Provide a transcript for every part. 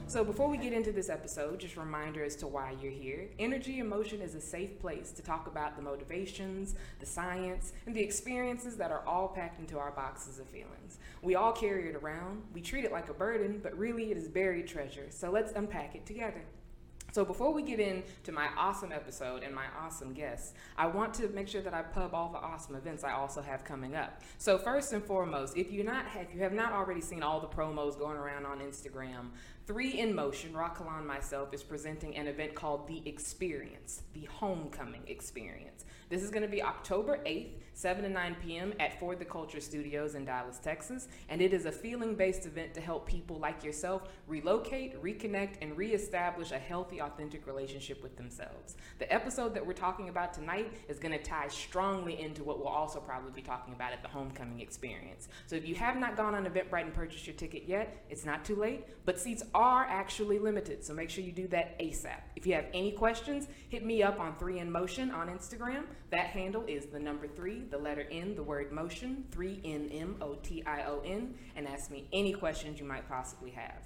So before we get into this episode, just a reminder as to why you're here. EnergyNMotion is a safe place to talk about the motivations, the science, and the experiences that are all packed into our boxes of feelings. We all carry it around. We treat it like a burden, but really it is buried treasure. So let's unpack it together. So before we get into my awesome episode and my awesome guests, I want to make sure that I pub all the awesome events I also have coming up. So first and foremost, if you have not already seen all the promos going around on Instagram, EnergyNMotion, Rah Kalon myself, is presenting an event called The Experience, the Homecoming Experience. This is going to be October 8th, 7 to 9 p.m. at For the Culture Studios in Dallas, Texas, and it is a feeling-based event to help people like yourself relocate, reconnect, and reestablish a healthy, authentic relationship with themselves. The episode that we're talking about tonight is going to tie strongly into what we'll also probably be talking about at the Homecoming Experience. So if you have not gone on Eventbrite and purchased your ticket yet, it's not too late, but seats are actually limited, so make sure you do that ASAP. If you have any questions, hit me up on 3NMotion on Instagram. That handle is the number 3, the letter N, the word motion, 3NMOTION, and ask me any questions you might possibly have.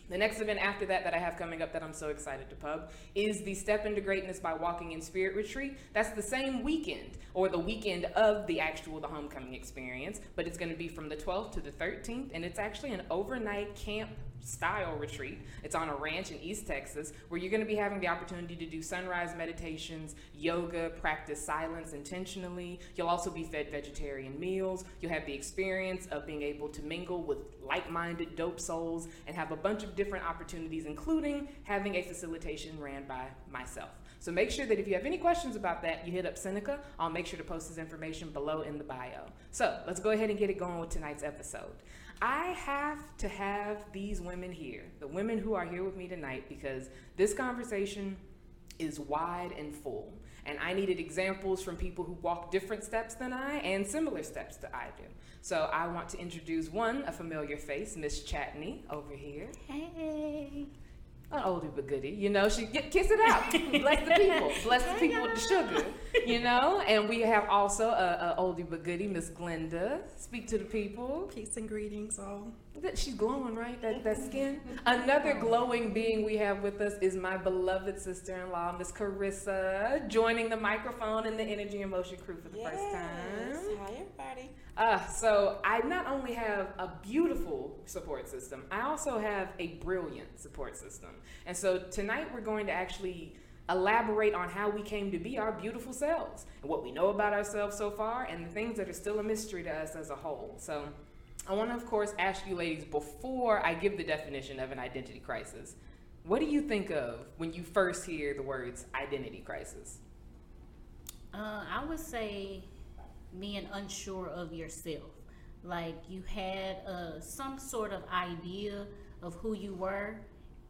The next event after that I have coming up that I'm so excited to pub is the Step Into Greatness by Walking in Spirit Retreat. That's the same weekend, or the weekend of the Homecoming Experience, but it's going to be from the 12th to the 13th, and it's actually an overnight camp style retreat. It's on a ranch in East Texas where you're going to be having the opportunity to do sunrise meditations, yoga, practice silence intentionally. You'll also be fed vegetarian meals. You'll have the experience of being able to mingle with like-minded dope souls and have a bunch of different opportunities, including having a facilitation ran by myself. So make sure that if you have any questions about that, you hit up Seneca. I'll make sure to post his information below in the bio. So let's go ahead and get it going with tonight's episode. I have to have these women here, the women who are here with me tonight, because this conversation is wide and full. And I needed examples from people who walk different steps than I and similar steps that I do. So I want to introduce a familiar face, Miss Chatney over here. Hey. An oldie but goodie, she kiss it out. Bless the people. Bless the people with the sugar, And we have also a oldie but goodie, Miss Glenda. Speak to the people. Peace and greetings, all. She's glowing, right? That skin. Another glowing being we have with us is my beloved sister-in-law, Miss Carissa, joining the microphone in the EnergyNMotion crew for the first time. Hi, everybody. So I not only have a beautiful support system, I also have a brilliant support system. And so tonight we're going to actually elaborate on how we came to be our beautiful selves and what we know about ourselves so far and the things that are still a mystery to us as a whole. So I want to, of course, ask you ladies, before I give the definition of an identity crisis, what do you think of when you first hear the words identity crisis? I would say being unsure of yourself. Like you had some sort of idea of who you were,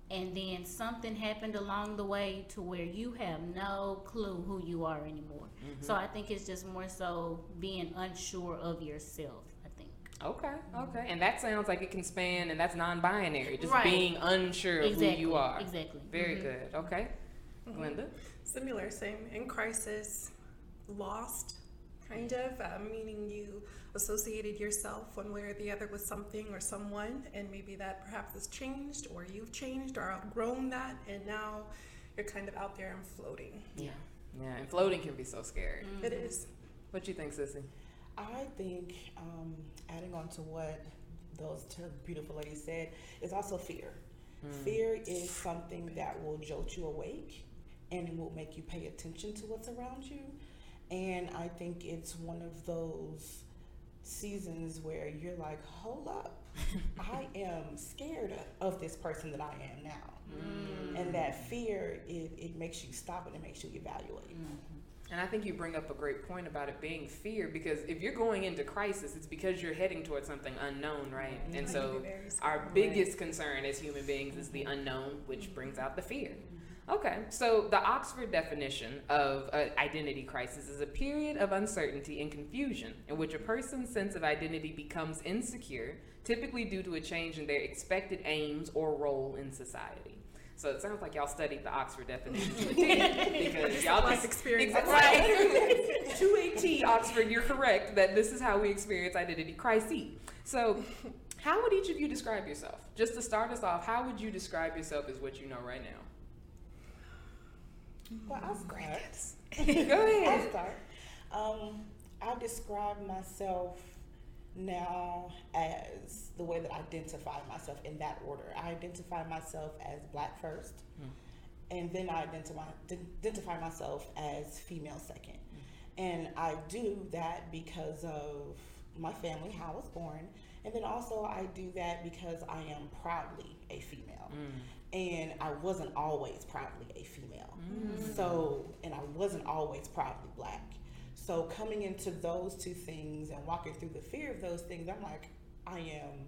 and then something happened along the way to where you have no clue who you are anymore. Mm-hmm. So I think it's just more so being unsure of yourself, I think. Okay. And that sounds like it can span, and that's non-binary, just right. Being unsure of who you are. Exactly. Very good. Okay. Mm-hmm. Glenda? Similar, same. In crisis, lost, kind of, meaning you associated yourself one way or the other with something or someone, and maybe that perhaps has changed, or you've changed or outgrown that, and now you're kind of out there and floating. Yeah, and floating can be so scary. Mm-hmm. It is. What you think, Sissy? I think, adding on to what those two beautiful ladies said, is also fear. Fear is something that will jolt you awake and will make you pay attention to what's around you. And I think it's one of those seasons where you're like, hold up, I am scared of this person that I am now. And that fear, it makes you stop and it makes you evaluate. And I think you bring up a great point about it being fear, because if you're going into crisis, it's because you're heading towards something unknown, right? And so our biggest concern as human beings is the unknown, which brings out the fear. Okay, so the Oxford definition of identity crisis is a period of uncertainty and confusion in which a person's sense of identity becomes insecure, typically due to a change in their expected aims or role in society. So it sounds like y'all studied the Oxford definition to a T, because y'all just experience right. To a T, Oxford, you're correct that this is how we experience identity crises. So How would each of you describe yourself? Just to start us off, how would you describe yourself as what you know right now? Well, I'll start. Go ahead. I'll start. I describe myself now as the way that I identify myself in that order. I identify myself as Black first, and then I identify myself as female second. And I do that because of my family, how I was born, and then also I do that because I am proudly a female. And I wasn't always proudly a female. So, and I wasn't always proudly Black. So coming into those two things and walking through the fear of those things, I'm like, I am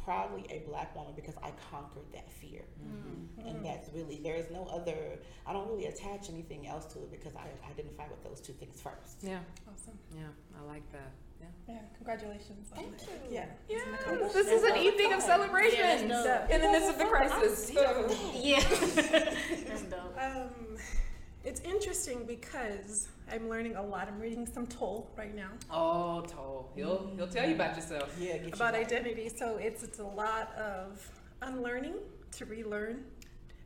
proudly a Black woman because I conquered that fear. And that's really, there is no other, I don't really attach anything else to it because I identify with those two things first. Yeah. Awesome. Yeah, I like that. Yeah. Yeah, congratulations. Thank you. Yeah. Yeah, this is an evening of celebration Yeah, in the midst of the crisis. Yeah. That's dope. It's interesting because I'm learning a lot. I'm reading some Toll right now Oh, Toll. He'll tell you about yourself. Yeah, get about you back. identity. So it's a lot of unlearning to relearn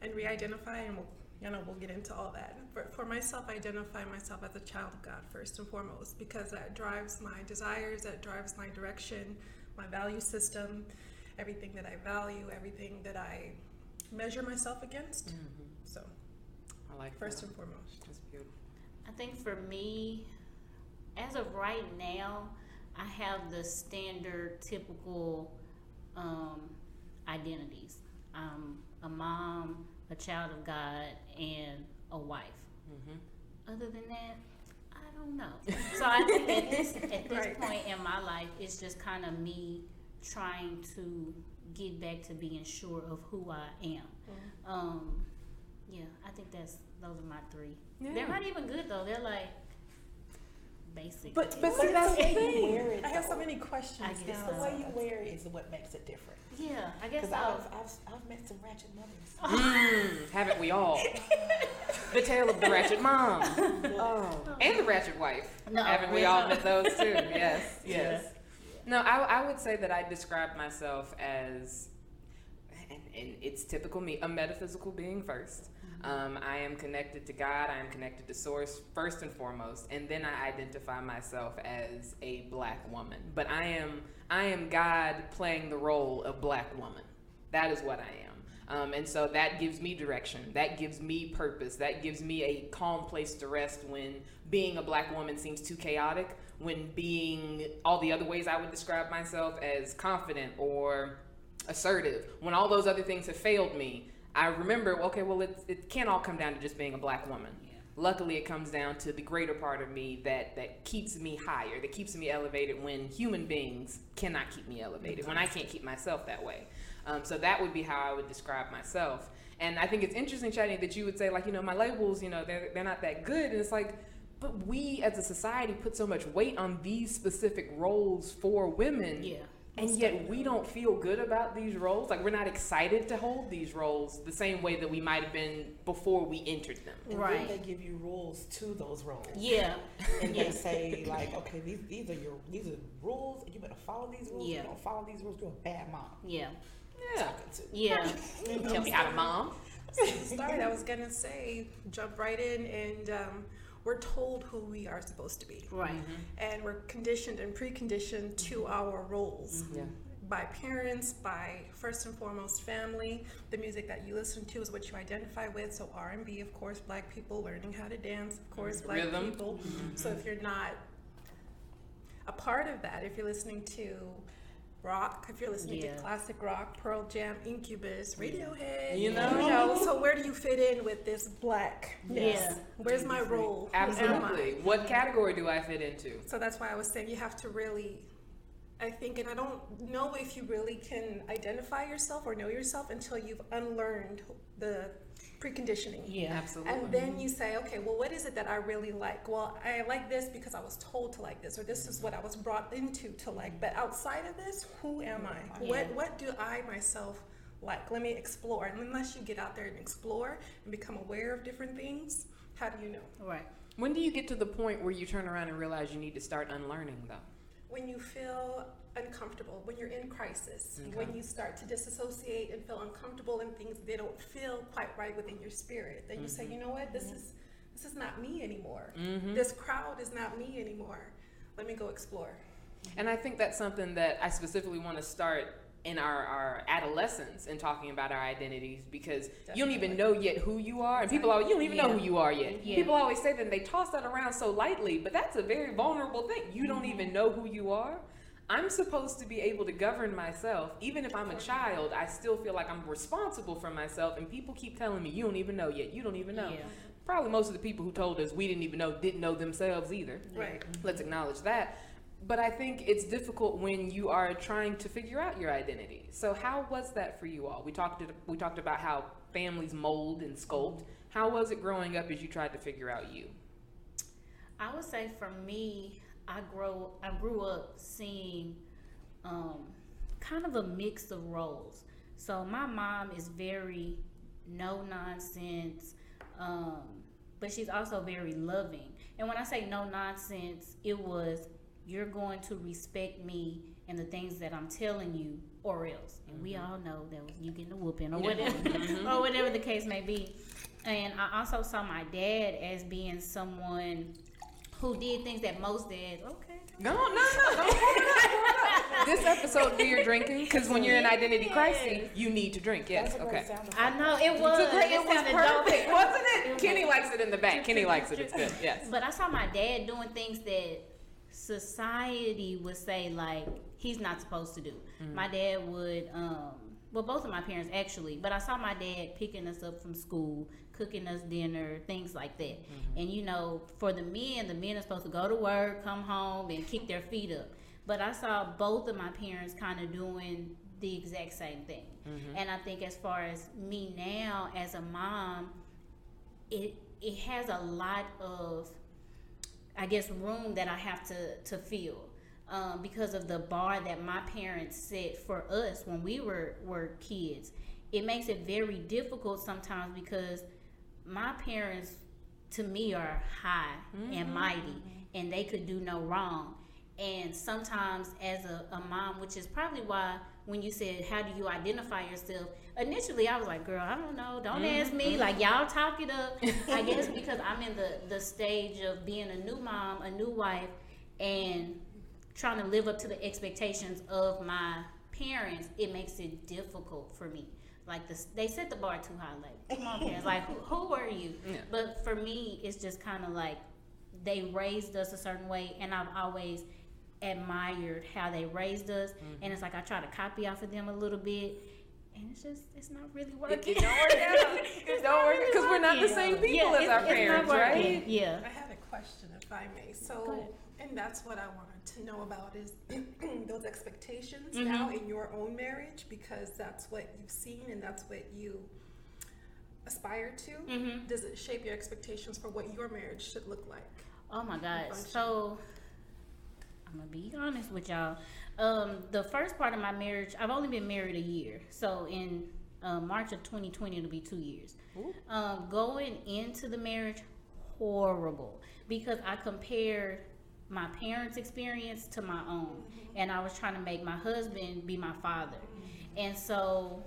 and re-identify, and we'll get into all that. But for myself, I identify myself as a child of God first and foremost because that drives my desires, that drives my direction, my value system, everything that I value, everything that I measure myself against. So I like first that. and foremost. That's beautiful. I think for me, as of right now, I have the standard, typical identities. I'm a mom, a child of God, and a wife. Other than that, I don't know. So I think at this Right. point in my life, it's just kind of me trying to get back to being sure of who I am. Yeah, I think those are my three. Yeah. They're not even good though. They're like basic. But see, But that's the the way you thing. wear it, I have so though. many questions I guess now. The way you wear it is what makes it different. Yeah, I guess Because so. I've met some ratchet mothers. Haven't we all? The tale of the ratchet mom. And the ratchet wife. No, Haven't we we're all not. met those too? Yes, yes. Yeah. No, I would say that I describe myself as, and it's typical me, a metaphysical being first. I am connected to God. I am connected to Source first and foremost, and then I identify myself as a Black woman. But I am God playing the role of Black woman. That is what I am. And so that gives me direction. That gives me purpose. That gives me a calm place to rest when being a Black woman seems too chaotic, when being all the other ways I would describe myself as confident or assertive, when all those other things have failed me. I remember, okay, well, it can't all come down to just being a Black woman. Yeah. Luckily, it comes down to the greater part of me that keeps me higher, that keeps me elevated when human beings cannot keep me elevated, when I can't keep myself that way. So that would be how I would describe myself. And I think it's interesting, Chadney, that you would say, like, my labels, they're not that good. And it's like, but we as a society put so much weight on these specific roles for women. Yeah. And yet we don't feel good about these roles. Like, we're not excited to hold these roles the same way that we might have been before we entered them. And Right. then they give you rules to those roles. Yeah. And they say, like, okay, these are rules. You better follow these rules. Yeah. You don't follow these rules, you're a bad mom. Yeah. Yeah. Talking to. Yeah. Tell me how to mom. Start. I was gonna say, jump right in, and we're told who we are supposed to be, Right. and we're conditioned and preconditioned to our roles Yeah. by parents, by first and foremost family. The music that you listen to is what you identify with. So R&B, of course, Black people learning how to dance, of course, Black Rhythm. people. So if you're not a part of that, if you're listening to rock, if you're listening Yeah. to classic rock, Pearl Jam, Incubus, Radiohead, You know? so where do you fit in with this Black? Yeah. Where's my role? Who am I? Absolutely. What category do I fit into? So that's why I was saying you have to really, I think, and I don't know if you really can identify yourself or know yourself until you've unlearned the preconditioning. Yeah. Absolutely. And then you say, okay, well, what is it that I really like? Well, I like this because I was told to like this, or this is what I was brought into to like. But outside of this, who am I? Yeah. What do I myself like? Let me explore. And unless you get out there and explore and become aware of different things, how do you know? Right. When do you get to the point where you turn around and realize you need to start unlearning, though? When you feel uncomfortable, when you're in crisis, Okay. when you start to disassociate and feel uncomfortable and things, they don't feel quite right within your spirit, then you say, you know what, this is not me anymore. This crowd is not me anymore. Let me go explore. And I think that's something that I specifically want to start in our adolescence and talking about our identities, because you don't even know yet who you are, and people always, you don't even know who you are yet. Yeah. People always say that, and they toss that around so lightly, but that's a very vulnerable thing. You don't even know who you are. I'm supposed to be able to govern myself. Even if I'm a child, I still feel like I'm responsible for myself, and people keep telling me, you don't even know yet, you don't even know. Yeah. Probably most of the people who told us we didn't even know didn't know themselves either. Right. Let's acknowledge that. But I think it's difficult when you are trying to figure out your identity. So how was that for you all? We talked about how families mold and sculpt. How was it growing up as you tried to figure out you? I would say for me, I grew up seeing kind of a mix of roles. So my mom is very no nonsense, but she's also very loving. And when I say no nonsense, it was, you're going to respect me and the things that I'm telling you, or else. And we all know that was you getting a whooping or whatever, or whatever the case may be. And I also saw my dad as being someone who did things that most dads, No, don't hold it up. This episode, do your drinking, because when you're in identity crisis, you need to drink. Yes, That's a great okay. sound effect. I know it was. It was sounded perfect, dope. wasn't it? Kenny likes it in the back. Kenny likes it. It's good. Yes. But I saw my dad doing things that society would say like he's not supposed to do. My dad would, well, both of my parents actually, but I saw my dad picking us up from school, cooking us dinner, things like that. And you know, for the men are supposed to go to work, come home, and kick their feet up. But I saw both of my parents kind of doing the exact same thing. And I think as far as me now as a mom, it has a lot of, I guess, room that I have to fill, because of the bar that my parents set for us when we were kids. It makes it very difficult sometimes because my parents, to me, are high and mighty, and they could do no wrong. And sometimes as a mom, which is probably why when you said, how do you identify yourself? Initially, I was like, girl, I don't know. Don't ask me. Like, y'all talk it up. I guess because I'm in the stage of being a new mom, a new wife, and trying to live up to the expectations of my parents, it makes it difficult for me. Like, they set the bar too high. Like, come on, parents. Like, who are you? Yeah. But for me, it's just kind of like they raised us a certain way, and I've always admired how they raised us. And it's like I try to copy off of them a little bit. And it's not really working. It don't work out. It don't work because we're not the same people as our parents, right? Yeah. I had a question, if I may. So, and that's what I wanted to know about is those expectations now in your own marriage, because that's what you've seen and that's what you aspire to. Does it shape your expectations for what your marriage should look like? Oh my God. So I'm gonna be honest with y'all. The first part of my marriage, I've only been married a year. So in March of 2020, it'll be 2 years. Going into the marriage, horrible, because I compared my parents' experience to my own, and I was trying to make my husband be my father, and so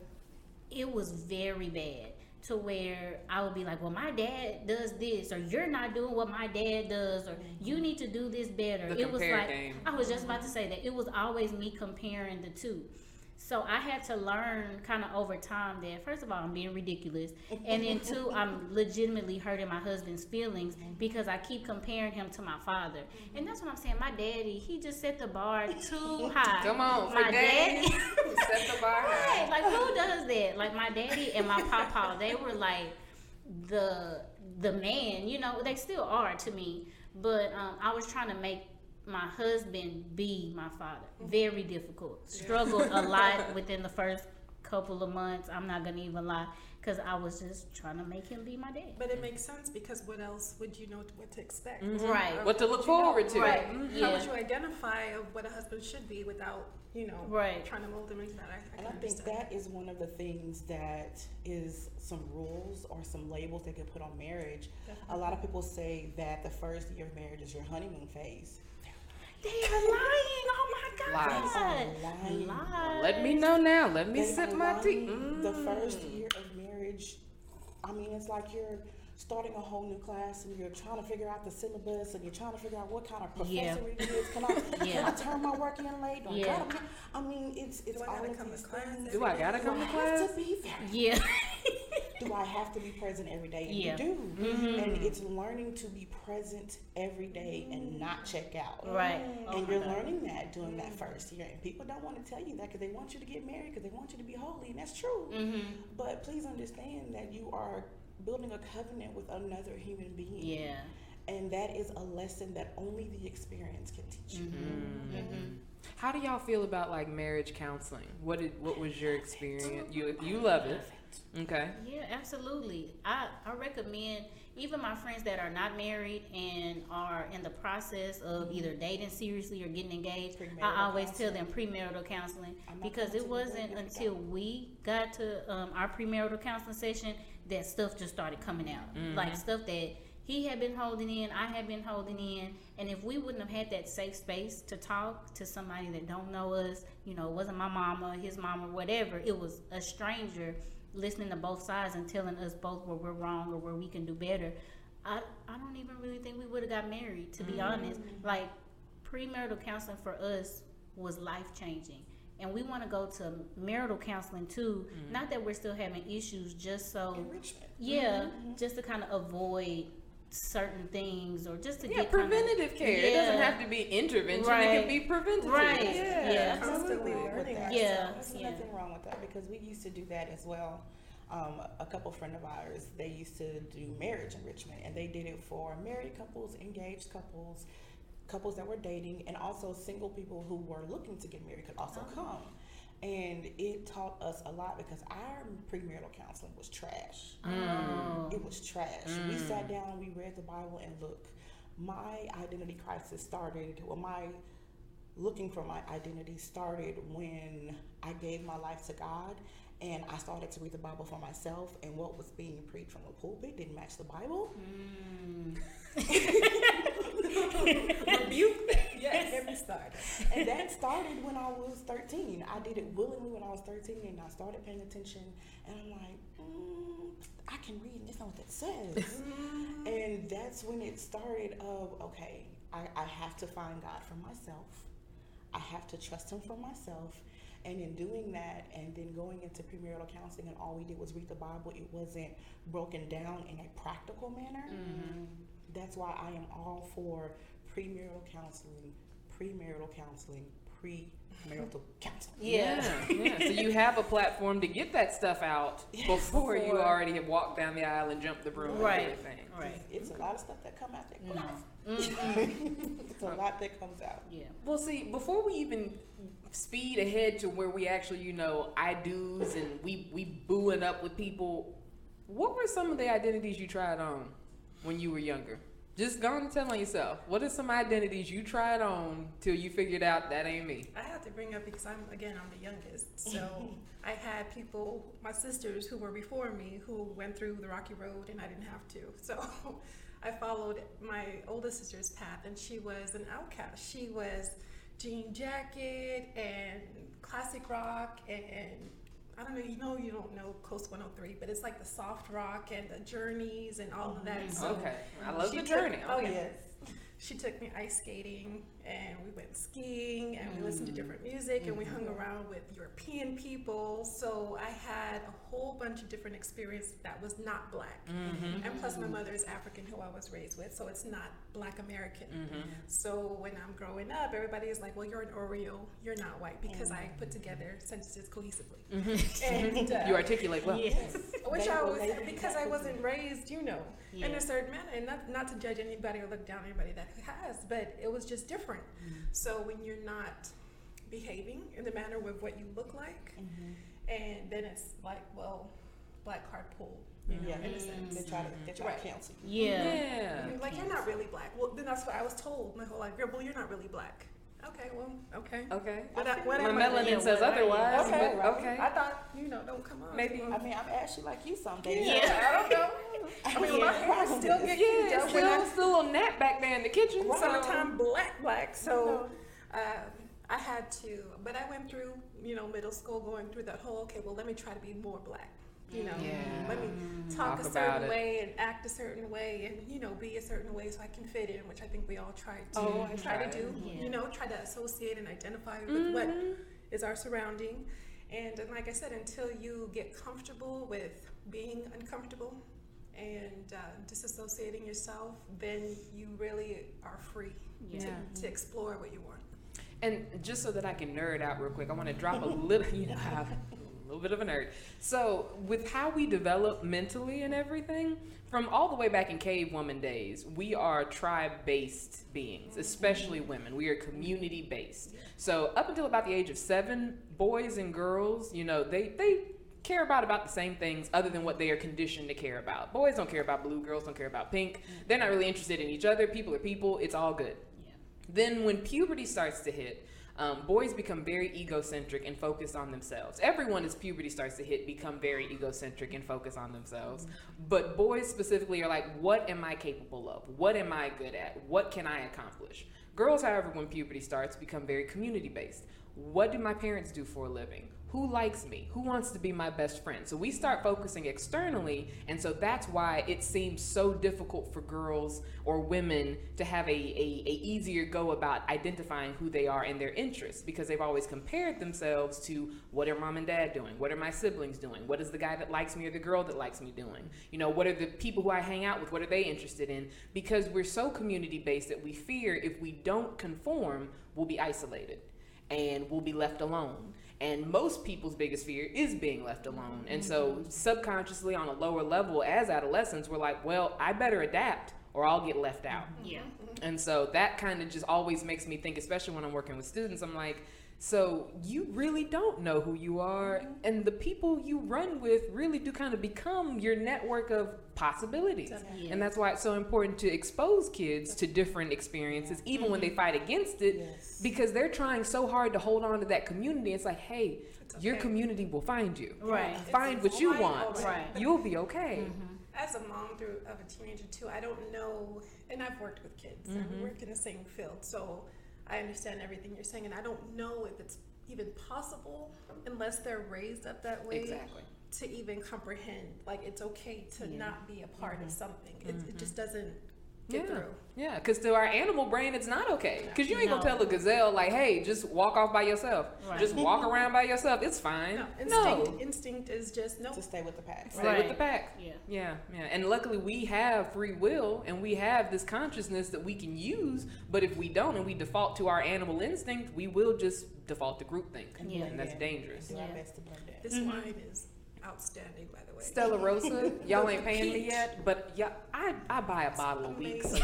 it was very bad. To where I would be like, well, my dad does this, or you're not doing what my dad does, or you need to do this better. It was like, game. I was just about to say that it was always me comparing the two. So I had to learn kind of over time that, first of all, I'm being ridiculous. And then two, I'm legitimately hurting my husband's feelings because I keep comparing him to my father. And that's what I'm saying. My daddy, he just set the bar too high. Come on, my daddy set the bar high. Right, like who does that? Like my daddy and my papa, they were like the man, you know, they still are to me. But I was trying to make my husband be my father. Very difficult. Struggled a lot within the first couple of months. I'm not gonna even lie, because I was just trying to make him be my dad. But it makes sense, because what else would you know what to expect? Right. What to look forward to. Right. How would you identify of what a husband should be without, you know, trying to mold him into that? I think that is one of the things that is some rules or some labels they can put on marriage. Definitely. A lot of people say that the first year of marriage is your honeymoon phase. They are lying. Oh my Lies. God. Lies. Let me know now. Let me They sip are my tea. lying. The first year of marriage, I mean, it's like you're starting a whole new class and you're trying to figure out the syllabus and you're trying to figure out what kind of professor it is. Can I turn my work in late? Do I gotta be, I mean, it's Do I all gotta of come these to class? things. Do I gotta come to Do I class? have to be there? Yeah. Do I have to be present every day? And Yeah. you do. And it's learning to be present every day and not check out. Right. And you're learning that during that first year. And people don't want to tell you that because they want you to get married, because they want you to be holy, and that's true. But please understand that you are building a covenant with another human being. Yeah. And that is a lesson that only the experience can teach you. How do y'all feel about like marriage counseling? What was your experience? You love it. Okay. Yeah, absolutely. I recommend even my friends that are not married and are in the process of either dating seriously or getting engaged. Premarital I always tell counseling. them premarital counseling I'm not because it going to wasn't go with until we got to our premarital counseling session that stuff just started coming out. Like stuff that he had been holding in, I had been holding in, and if we wouldn't have had that safe space to talk to somebody that don't know us, you know, it wasn't my mama, his mama, whatever, it was a stranger listening to both sides and telling us both where we're wrong or where we can do better. I don't even really think we would have got married, to be honest. Like, premarital counseling for us was life-changing. And we want to go to marital counseling too. Not that we're still having issues, just so Enrichment. yeah, just to kind of avoid certain things or just to get preventative care. It doesn't have to be intervention. It can be preventative. Right. Yeah. Constantly With learning. that. Yeah. There's Yeah. nothing wrong with that because we used to do that as well. A couple friend of ours, they used to do marriage enrichment, and they did it for married couples, engaged couples, couples that were dating, and also single people who were looking to get married could also come. And it taught us a lot because our premarital counseling was trash. It was trash. We sat down, we read the Bible, and look, my identity crisis started, well, my looking for my identity started when I gave my life to God and I started to read the Bible for myself, and what was being preached from the pulpit didn't match the Bible. Rebuke that. Yes. Every start. And that started when I was 13. I did it willingly when I was 13, and I started paying attention, and I'm like, I can read, and that's not what that says. And that's when it started of, okay, I have to find God for myself. I have to trust him for myself. And in doing that, and then going into premarital counseling, and all we did was read the Bible, it wasn't broken down in a practical manner. That's why I am all for premarital counseling, premarital counseling. Yeah. So you have a platform to get that stuff out before you already have walked down the aisle and jumped the broom and everything. Right. It's a lot of stuff that come out that It's a lot that comes out. Yeah. Well, see, before we even speed ahead to where we actually, I do's and we booing up with people, what were some of the identities you tried on when you were younger? Just go on and tell on yourself. What are some identities you tried on till you figured out that ain't me? I have to bring up because I'm the youngest. So I had people, my sisters who were before me, who went through the rocky road and I didn't have to. So I followed my oldest sister's path, and she was an outcast. She was jean jacket and classic rock, and I don't know, you don't know Coast 103, but it's like the soft rock and the journeys and all of that. So Okay. I love she the took- journey. Oh, Okay. yes. She took me ice skating, and we went skiing, and we listened to different music, and we hung around with European people. So I had a whole bunch of different experiences that was not black. And plus my mother is African, who I was raised with, so it's not black American. So when I'm growing up, everybody is like, well, you're an Oreo, you're not white, because I put together sentences cohesively. And You articulate well. Yes. which They I was, relate because I wasn't raised, in Yeah. a certain manner, and not to judge anybody or look down on anybody that has, but it was just different. So when you're not behaving in the manner with what you look like, and then it's like, well, black card pull, in a sense. They try to Right. cancel you. Yeah. You're like, you're not really black. Well, then that's what I was told my whole life. Well, you're not really black. Okay, well, okay. Okay. What My am I? melanin says otherwise. Okay, but okay. I thought, don't come on. Maybe. I mean, I'm actually like you someday. Yeah. I don't know. I mean, my hair still get Yeah, kicked up when I still a little nap back there in the kitchen. summertime black. So I had to, but I went through, middle school, going through that whole, okay, well, let me try to be more black. Let me talk a certain way and act a certain way and, be a certain way so I can fit in, which I think we all try to do, try to associate and identify with what is our surrounding. And like I said, until you get comfortable with being uncomfortable and disassociating yourself, then you really are free to explore what you want. And just so that I can nerd out real quick, I want to drop a little, a little bit of a nerd. So with how we develop mentally and everything, from all the way back in cave woman days, we are tribe-based beings, especially women. We are community-based. So up until about the age of 7, boys and girls, they care about the same things other than what they are conditioned to care about. Boys don't care about blue, girls don't care about pink. They're not really interested in each other. People are people. It's all good. Then when puberty starts to hit, boys become very egocentric and focus on themselves. Everyone, as puberty starts to hit, become very egocentric and focus on themselves. But boys specifically are like, what am I capable of? What am I good at? What can I accomplish? Girls, however, when puberty starts, become very community-based. What do my parents do for a living? Who likes me? Who wants to be my best friend? So we start focusing externally, and so that's why it seems so difficult for girls or women to have a easier go about identifying who they are and their interests, because they've always compared themselves to, what are mom and dad doing? What are my siblings doing? What is the guy that likes me or the girl that likes me doing? What are the people who I hang out with? What are they interested in? Because we're so community-based that we fear if we don't conform, we'll be isolated and we'll be left alone. And most people's biggest fear is being left alone. And so subconsciously on a lower level as adolescents, we're like, well, I better adapt or I'll get left out. Yeah. And so that kind of just always makes me think, especially when I'm working with students, I'm like, so you really don't know who you are, and the people you run with really do kind of become your network of possibilities. Yes. And that's why it's so important to expose kids to different experiences, even when they fight against it, because they're trying so hard to hold on to that community. It's like, hey, your community will find you. Right. Find what you want. Right. You'll be okay. As a mom of a teenager too, I don't know, and I've worked with kids and we work in the same field, so I understand everything you're saying, and I don't know if it's even possible unless they're raised up that way to even comprehend, like, it's okay to not be a part of something. It just doesn't get through. Yeah, because to our animal brain, it's not okay. Because you ain't going to tell a gazelle, like, hey, just walk off by yourself. Right. Just walk around by yourself. It's fine. Instinct is just to stay with the pack. Stay with the pack. Yeah. And luckily, we have free will, and we have this consciousness that we can use. But if we don't, and we default to our animal instinct, we will just default to groupthink. And that's dangerous. Do our best to blend in. This wine is outstanding, by the way. Stella Rosa, y'all ain't paying me yet, but I buy a bottle a week, so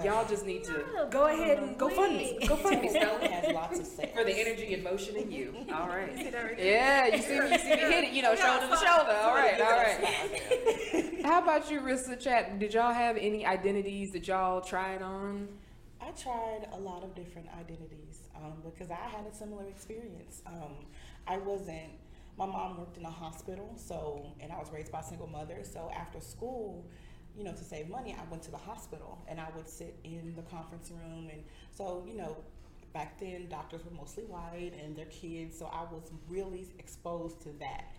y'all just need to go ahead and go fund me, Stella. It has lots of sales. For the energy and motion in you. All right. You see that right Yeah, you see me hit it, shoulder to shoulder. All right. How about you, Rissa Chat? Did y'all have any identities that y'all tried on? I tried a lot of different identities because I had a similar experience. My mom worked in a hospital, and I was raised by a single mother. So after school, to save money, I went to the hospital and I would sit in the conference room. And so, back then doctors were mostly white and their kids. So I was really exposed to that.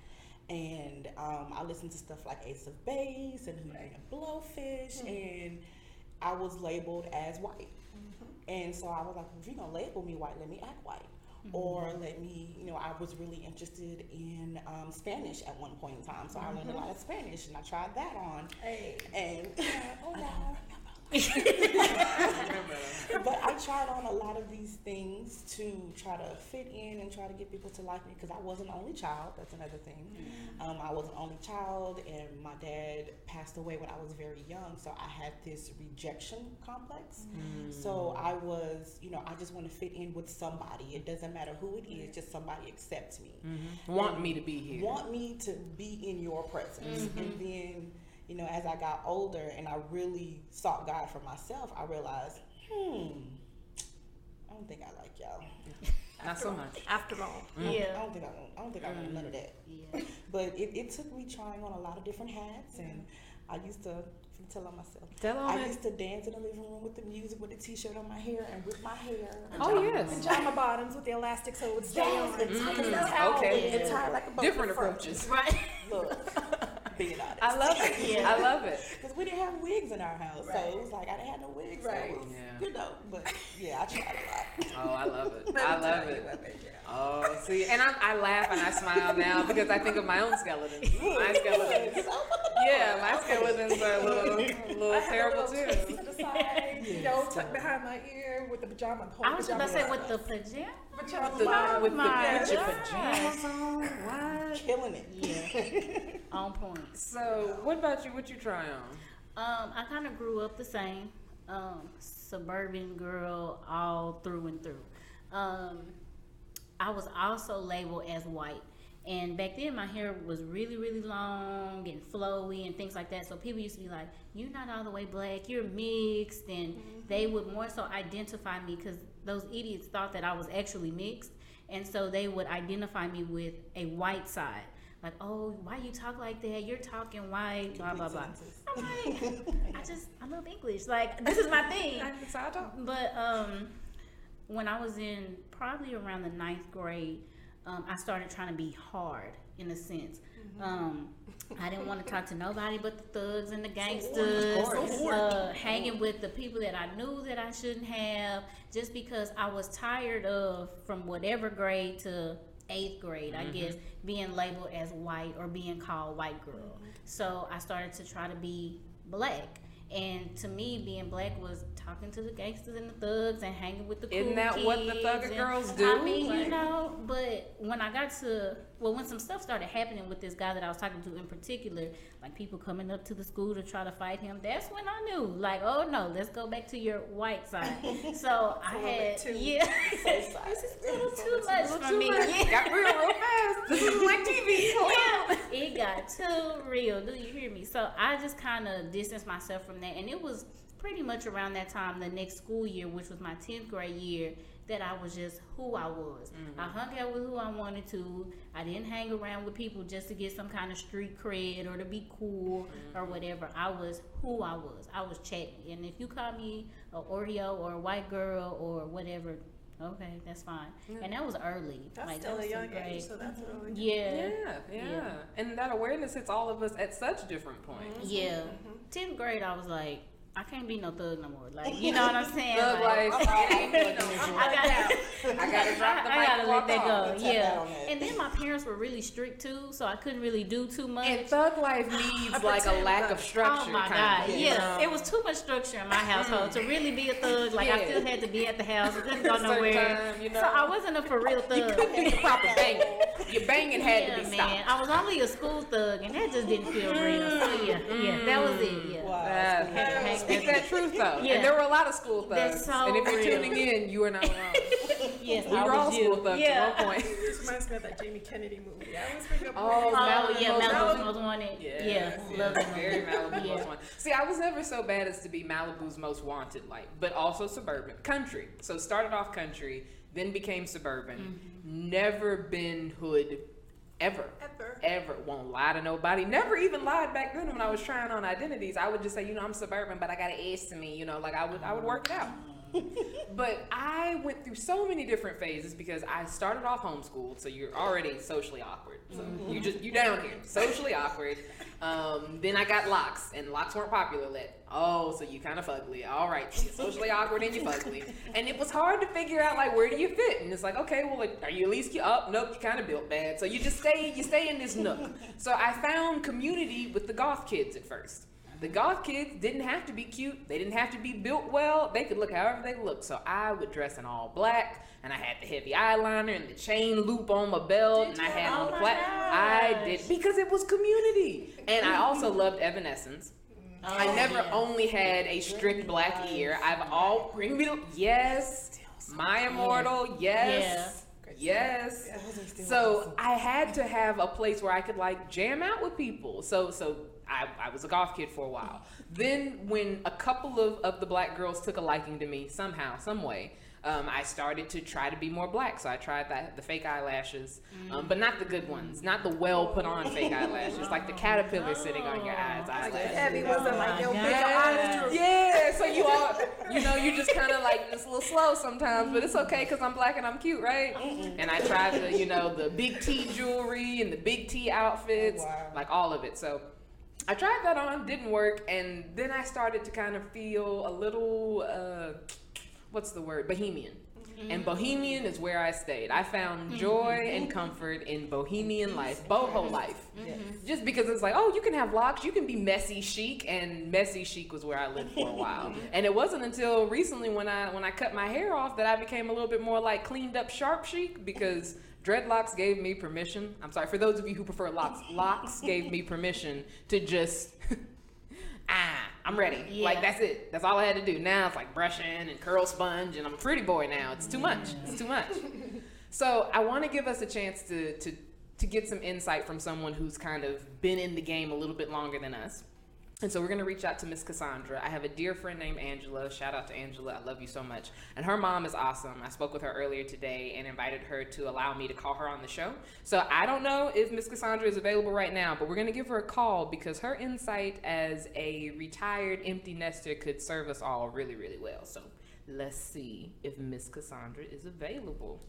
And I listened to stuff like Ace of Base and Who Knew Blowfish, and I was labeled as white. And so I was like, if you're going to label me white, let me act white. Or let me, I was really interested in Spanish at one point in time. So I learned a lot of Spanish and I tried that on. And but I tried on a lot of these things to try to fit in and try to get people to like me, because I wasn't the only child. That's another thing. I was an only child, and my dad passed away when I was very young, so I had this rejection complex. So I was, I just want to fit in with somebody. It doesn't matter who it is, just somebody accepts me. Want me to be here. Want me to be in your presence. And then, as I got older and I really sought God for myself, I realized, I don't think I like y'all. Not so much. After all. Yeah. I don't think I want none of that. Yeah. But it took me trying on a lot of different hats, and I used to tell on myself. Tell on I it. used to dance in the living room with the music, with the t-shirt on my hair, and with my hair. Oh, yes. Pajama bottoms with the elastic so it would stay on. And Okay. and tied like a bow Different in front. approaches. Right. Look, being honest. I love it. Yeah. I love it. Because we didn't have wigs in our house, Right. so it was like I didn't have no wigs. Right. So it was, Yeah. you know, but yeah, I tried a lot. Oh, I love it. Let I me love tell you it. what they do. Oh, see, and I laugh and I smile now because I think of my own skeletons. My skeletons. Yeah, my skeletons are a little I had terrible a little twist too. to the side, you know, tucked behind my ear with the pajama. I was just about to say with the pajama. pajama. With my the God. pajamas on. What? Killing it. Yeah. On point. So, what about you? What you try on? I kind of grew up the same. Suburban girl all through and through. I was also labeled as white. And back then my hair was really, really long and flowy and things like that. So people used to be like, you're not all the way black, you're mixed. And they would more so identify me because those idiots thought that I was actually mixed. And so they would identify me with a white side. Like, oh, why you talk like that? You're talking white, blah, blah, blah. Sentences. I'm like, I love English. Like, this is my thing. That's how I talk. But when I was in probably around the 9th grade, I started trying to be hard in a sense. I didn't want to talk to nobody but the thugs and the gangsters, hanging with the people that I knew that I shouldn't have, just because I was tired of, from whatever grade to 8th grade, I guess, being labeled as white or being called white girl. So I started to try to be black. And to me, being black was talking to the gangsters and the thugs and hanging with the cool Isn't that kids. what the thugger and- girls do? I mean, you know, but when I got to, when some stuff started happening with this guy that I was talking to in particular, like people coming up to the school to try to fight him, that's when I knew, like, oh no, let's go back to your white side. So I had, yeah, this is a little too much for me. Yeah. Got real fast. This is like TV. Yeah, it got too real. Do you hear me? So I just kind of distanced myself from that, and it was pretty much around that time, the next school year, which was my 10th grade year, that I was just who I was. I hung out with who I wanted to. I didn't hang around with people just to get some kind of street cred or to be cool or whatever. I was who I was. I was chatting, and if you call me a Oreo or a white girl or whatever, okay, that's fine. And that was early. That's like, still that a was young some age, grade. so that's really good. Yeah. Yeah. And that awareness hits all of us at such different points. Yeah. 10th grade, I was like, I can't be no thug no more. Like, you know what I'm saying? Thug life. I gotta drop the I mic gotta and let walk that off. go. Tap out Yeah. on that. And then my parents were really strict too, so I couldn't really do too much. And thug life needs like a lack of structure. Oh my kind God! of, Yeah, it was too much structure in my household to really be a thug. Like I Yeah. still had to be at the house. I couldn't go Certain nowhere. time, you know. So I wasn't a for real thug. You couldn't do the proper banging. Your banging had to be man. stopped. I was only a school thug, and that just didn't feel real. So yeah, that was it. Yeah. Wow. Speak that truth though. Yeah. And there were a lot of school thugs. That's so and if you're real. tuning in, you are not alone. Yes, We I were all was school you. thugs Yeah. at one point. This reminds me of that Jamie Kennedy movie. I always bring up Oh, movies. Oh yeah, Malibu Malibu's Most Wanted. Yes, Love that very movie. Malibu Yeah. Most Wanted. See, I was never so bad as to be Malibu's Most Wanted, like, but also suburban, country. So started off country, then became suburban. Never been hood, ever. Won't lie to nobody. Never even lied back then when I was trying on identities. I would just say, I'm suburban, but I got an edge to me. Like I would work it out. But I went through so many different phases because I started off homeschooled, so you're already socially awkward. So you down here, socially awkward. Then I got locks, and locks weren't popular yet. Oh, so you kind of fugly. All right, you're socially awkward and you're fugly. And it was hard to figure out like where do you fit? And it's like, okay, well, like, are you at least nope, you kind of built bad. So you stay in this nook. So I found community with the goth kids at first. The goth kids didn't have to be cute. They didn't have to be built well. They could look however they looked. So I would dress in all black, and I had the heavy eyeliner and the chain loop on my belt, and I had on the black. I did because it was community, and I also loved Evanescence. I never only had a strict black ear. I've all bring me to yes, My Immortal, yes. Yes. So I had to have a place where I could like jam out with people. So I was a goth kid for a while. Then when a couple of the black girls took a liking to me somehow, some way, I started to try to be more black. So I tried the fake eyelashes, but not the good ones, not the well put on fake eyelashes, like the caterpillar sitting on your eyes. Heavy wasn't like your big eyes. Yeah, so you all, you just kind of like just a little slow sometimes, but it's okay because I'm black and I'm cute, right? And I tried the big T jewelry and the big T outfits, like all of it. So I tried that on, didn't work, and then I started to kind of feel a little, what's the word? Bohemian. And bohemian is where I stayed. I found joy and comfort in bohemian life, boho life. Just because it's like, oh, you can have locks, you can be messy chic, and messy chic was where I lived for a while. And it wasn't until recently when I cut my hair off that I became a little bit more like cleaned up sharp chic, because dreadlocks gave me permission. I'm sorry, for those of you who prefer locks gave me permission to just I'm ready. Yeah. Like, that's it. That's all I had to do. Now it's like brushing and curl sponge, and I'm a pretty boy now. It's too much. It's too much. So I want to give us a chance to get some insight from someone who's kind of been in the game a little bit longer than us. And so we're going to reach out to Miss Cassandra. I have a dear friend named Angela. Shout out to Angela. I love you so much. And her mom is awesome. I spoke with her earlier today and invited her to allow me to call her on the show. So I don't know if Miss Cassandra is available right now, but we're going to give her a call because her insight as a retired empty nester could serve us all really, really well. So let's see if Miss Cassandra is available.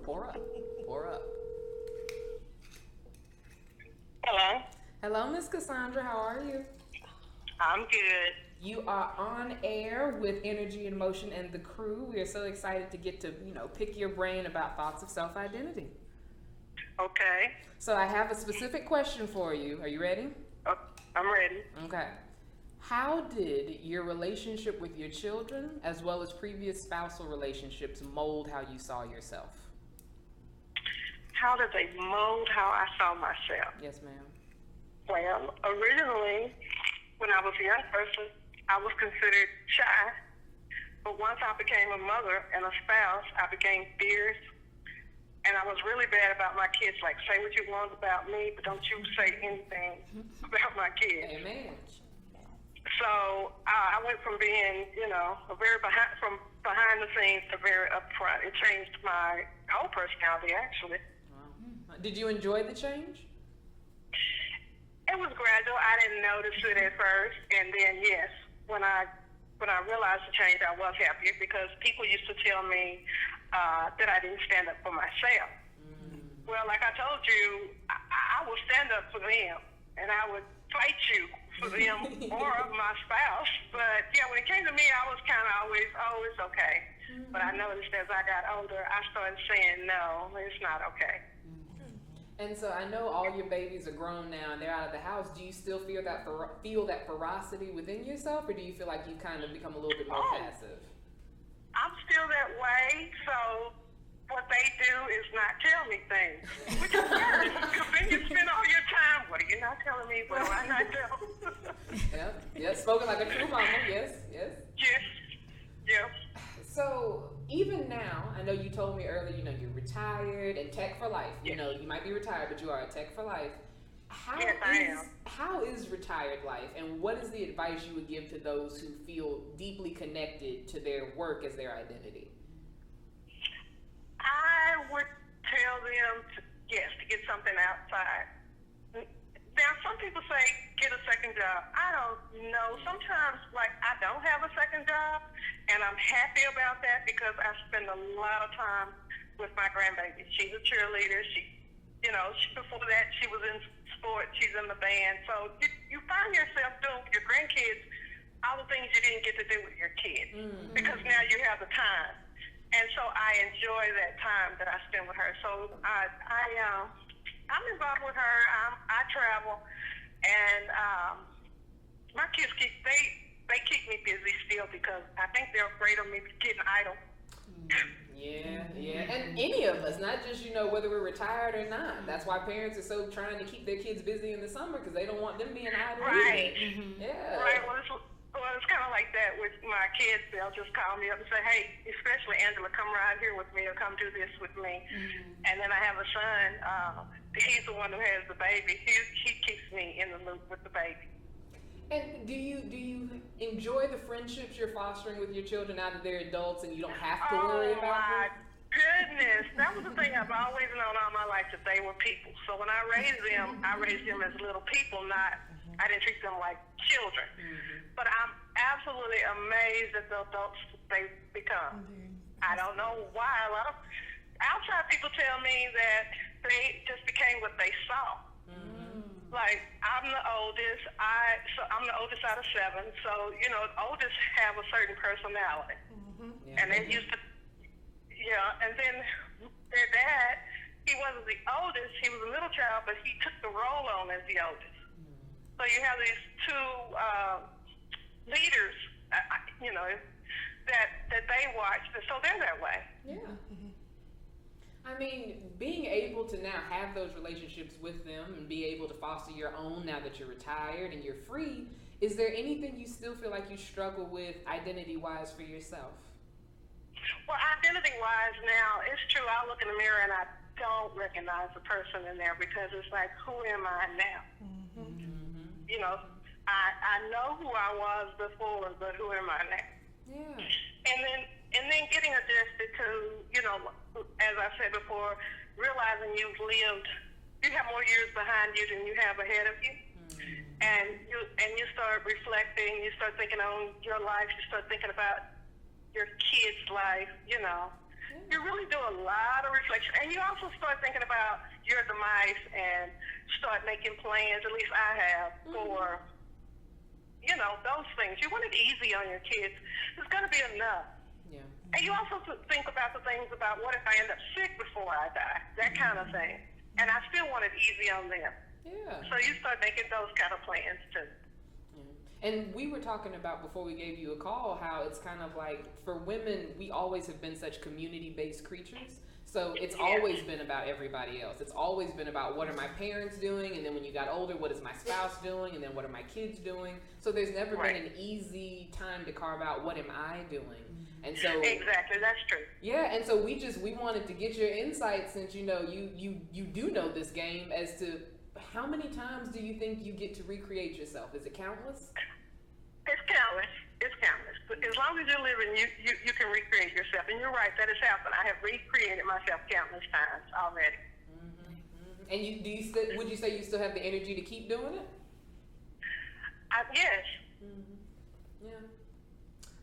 Pour up. Hello. Hello, Miss Cassandra. How are you? I'm good. You are on air with EnergyNMotion and the crew. We are so excited to get to, pick your brain about thoughts of self-identity. Okay. So I have a specific question for you. Are you ready? I'm ready. Okay. How did your relationship with your children, as well as previous spousal relationships, mold how you saw yourself? How did they mold how I saw myself? Yes, ma'am. Well, originally, when I was a young person, I was considered shy. But once I became a mother and a spouse, I became fierce. And I was really bad about my kids. Like, say what you want about me, but don't you say anything about my kids. Amen. So I went from being, from behind the scenes to very upfront. It changed my whole personality, actually. Wow. Did you enjoy the change? It was gradual. I didn't notice it at first, and then yes, when I realized the change, I was happier because people used to tell me that I didn't stand up for myself. Well, like I told you, I would stand up for them, and I would fight you for them or my spouse. But yeah, when it came to me, I was kind of always, oh, it's okay. But I noticed as I got older, I started saying, no, it's not okay. And so I know all your babies are grown now and they're out of the house. Do you still feel that ferocity within yourself, or do you feel like you've kind of become a little bit more passive? I'm still that way, so what they do is not tell me things, which is good, because then you spend all your time, what are you not telling me, what do I not tell? Yep, spoken like a true mama, yes. Yes. So even now, I know you told me earlier, you're retired and tech for life. Yes. You might be retired, but you are a tech for life. Yes, I am. How is retired life, and what is the advice you would give to those who feel deeply connected to their work as their identity? I would tell them to get something outside. Now, some people say get a second job. I don't know. Sometimes, I don't have a second job, and I'm happy about that because I spend a lot of time with my grandbaby. She's a cheerleader. Before that, she was in sports. She's in the band. So you find yourself doing with your grandkids all the things you didn't get to do with your kids because now you have the time. And so I enjoy that time that I spend with her. So I'm involved with her. I travel, and my kids keep me busy still because I think they're afraid of me getting idle. Yeah. And any of us, not just, whether we're retired or not. That's why parents are so trying to keep their kids busy in the summer because they don't want them being idle. Right. Yeah. Right. Well, it's kind of like that with my kids. They'll just call me up and say, hey, especially Angela, come ride here with me or come do this with me. Mm-hmm. And then I have a son. He's the one who has the baby. He keeps me in the loop with the baby. And do you enjoy the friendships you're fostering with your children now that they're adults and you don't have to worry about them? Goodness, that was the thing I've always known all my life, that they were people. So when I raised them as little people, I didn't treat them like children. Mm-hmm. But I'm absolutely amazed at the adults they become. Mm-hmm. I don't know why. A lot of outside people tell me that they just became what they saw. Mm-hmm. Like, I'm the oldest. I'm the oldest out of 7. So, oldest have a certain personality. Mm-hmm. Yeah. And they used to, and then their dad, he wasn't the oldest. He was a middle child, but he took the role on as the oldest. Mm-hmm. So you have these two leaders, that they watch. So they're that way. Yeah. Mm-hmm. I mean, being able to now have those relationships with them and be able to foster your own now that you're retired and you're free, is there anything you still feel like you struggle with identity-wise for yourself? Well, identity-wise now, it's true. I look in the mirror and I don't recognize the person in there because it's like, who am I now? Mm-hmm. Mm-hmm. I know who I was before, but who am I now? Yeah. And then getting adjusted to, as I said before, realizing you have more years behind you than you have ahead of you. Mm-hmm. And you start reflecting, you start thinking on your life, you start thinking about your kid's life, You really do a lot of reflection. And you also start thinking about your demise and start making plans, at least I have, for, those things. You want it easy on your kids. It's going to be enough. Yeah. And you also think about the things about what if I end up sick before I die, that kind of thing. And I still want it easy on them. Yeah. So you start making those kind of plans too. And we were talking about before we gave you a call how it's kind of like for women, we always have been such community-based creatures. So it's always been about everybody else. It's always been about what are my parents doing, and then when you got older, what is my spouse doing, and then what are my kids doing. So there's never been an easy time to carve out what am I doing. And so exactly, that's true. Yeah, and so we wanted to get your insight since you do know this game as to how many times do you think you get to recreate yourself? Is it countless? It's countless. It's countless. But as long as you're living, you can recreate yourself. And you're right, that has happened. I have recreated myself countless times already. Mm-hmm. Mm-hmm. And would you say you still have the energy to keep doing it? Yes. Mm-hmm. Yeah.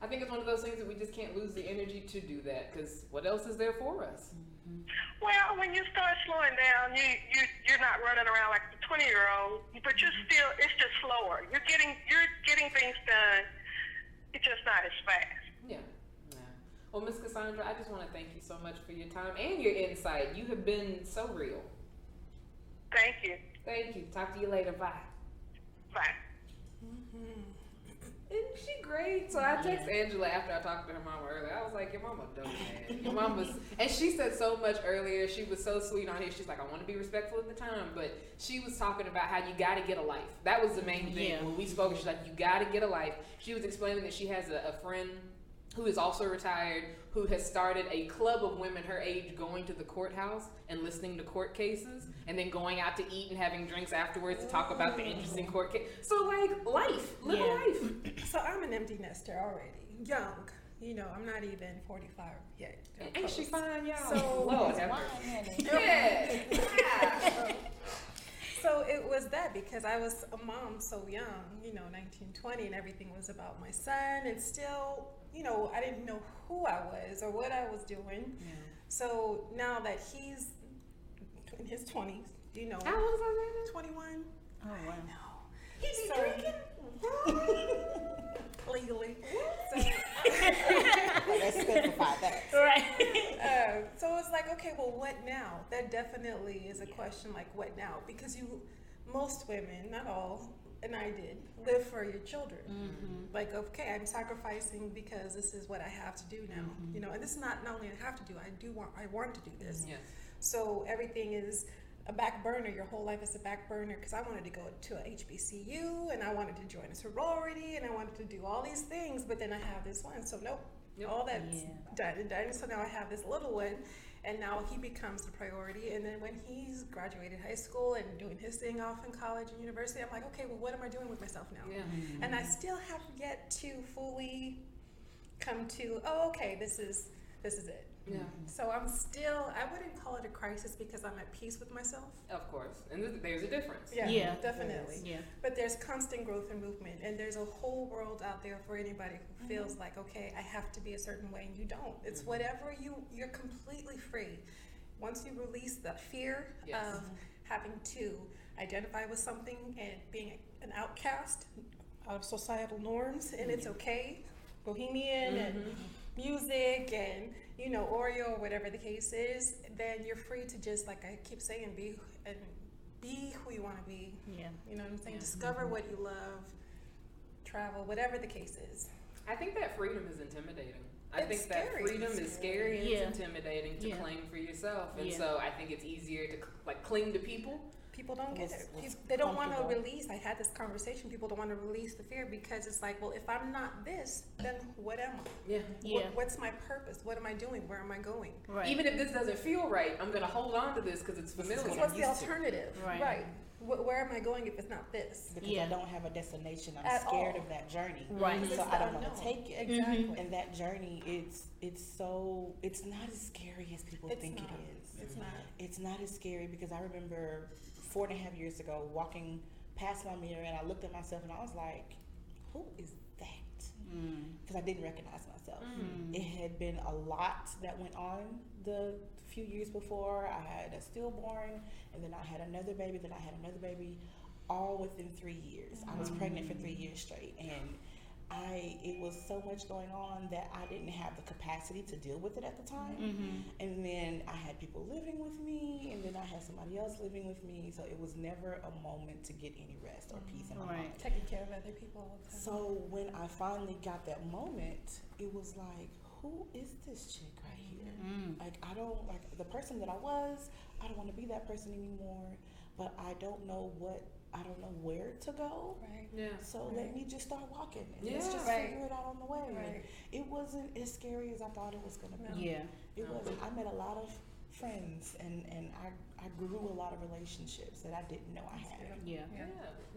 I think it's one of those things that we just can't lose the energy to do that because what else is there for us? Mm-hmm. Well, when you start slowing down, you're not running around like the 20-year-old, but it's just slower. You're getting things done. It's just not as fast. Yeah. Well, Ms. Cassandra, I just want to thank you so much for your time and your insight. You have been so real. Thank you. Thank you. Talk to you later. Bye. Bye. Mm-hmm. Isn't she great? So I texted Angela after I talked to her mama earlier. I was like, your mama dope, man. Your mama's, and she said so much earlier. She was so sweet on here. She's like, I want to be respectful at the time, but she was talking about how you got to get a life. That was the main thing. Yeah. When we spoke, she's like, you got to get a life. She was explaining that she has a friend who is also retired, who has started a club of women her age going to the courthouse and listening to court cases and then going out to eat and having drinks afterwards to talk about the interesting court case. So live a life. So I'm an empty nester already, young. I'm not even 45 yet. Ain't she fine, y'all? So, Lord, So it was that because I was a mom so young, 19, 20, and everything was about my son, and still, I didn't know who I was or what I was doing. Yeah. So now that he's in his 20s, How old is he? 21. Oh, wow. I know. He's drinking? Legally. Let's specify that. Right. So it's like, okay, well, what now? That definitely is a question, like, what now? Because most women, not all, and I did, live for your children. Mm-hmm. Like, okay, I'm sacrificing because this is what I have to do now. And this is not only I have to do, I want to do this. Yes. So everything is a back burner. Your whole life is a back burner, because I wanted to go to a HBCU, and I wanted to join a sorority, and I wanted to do all these things, but then I have this one. So nope, all that's done and done. So now I have this little one, and now he becomes the priority. And then when he's graduated high school and doing his thing off in college and university, I'm like, okay, well, what am I doing with myself now? And I still have yet to fully come to, oh, okay, this is it. Yeah. So I'm still, I wouldn't call it a crisis, because I'm at peace with myself. Of course. And there's a difference. Yeah. Definitely. Yeah. But there's constant growth and movement, and there's a whole world out there for anybody who feels like, okay, I have to be a certain way, and you don't. It's whatever you're completely free. Once you release the fear of having to identify with something and being an outcast out of societal norms, and it's okay, bohemian and music and, you know, Oreo or whatever the case is, then you're free to just, like I keep saying, be who you want to be. Yeah. You know what I'm saying? Discover what you love, travel, whatever the case is. I think that freedom is intimidating. I It's think that scary. freedom is scary and Yeah. it's intimidating to claim for yourself. And Yeah. so I think it's easier to cling to people. People don't get it. What's They don't want to comfortable. release. I had this conversation. People don't want to release the fear, because it's like, well, if I'm not this, then what am I? Yeah. Yeah. What's my purpose? What am I doing? Where am I going? Right. Even if this doesn't feel right, I'm going to hold on to this because it's familiar. Because I'm what's the used to. alternative? Right. Where am I going if it's not this? Because Yeah. I don't have a destination. I'm At scared all. of that journey. Right. Because So it's I the don't want unknown. to take it. Exactly. And that journey, it's not as scary as people think not. it is. It's not. It's not as scary, because I remember 4.5 years ago walking past my mirror, and I looked at myself and I was like, who is that? Because I didn't recognize myself. It had been a lot that went on the few years before. I had a stillborn, and then I had another baby, all within 3 years. I was pregnant for 3 years straight, and it was so much going on that I didn't have the capacity to deal with it at the time. And then I had people living with me, and then I had somebody else living with me. So it was never a moment to get any rest or peace in my Right. mind. Taking care of other people all the time. So when I finally got that moment, it was like, who is this chick right here? Like, I don't, like, the person that I was, I don't want to be that person anymore, but I don't know where to go. Right. Yeah. So let me just start walking, and let's just Right. figure it out on the way. And Right. it wasn't as scary as I thought it was going to be. No. Yeah. It wasn't. I met a lot of friends, and I grew a lot of relationships that I didn't know I had. Yeah. Yeah.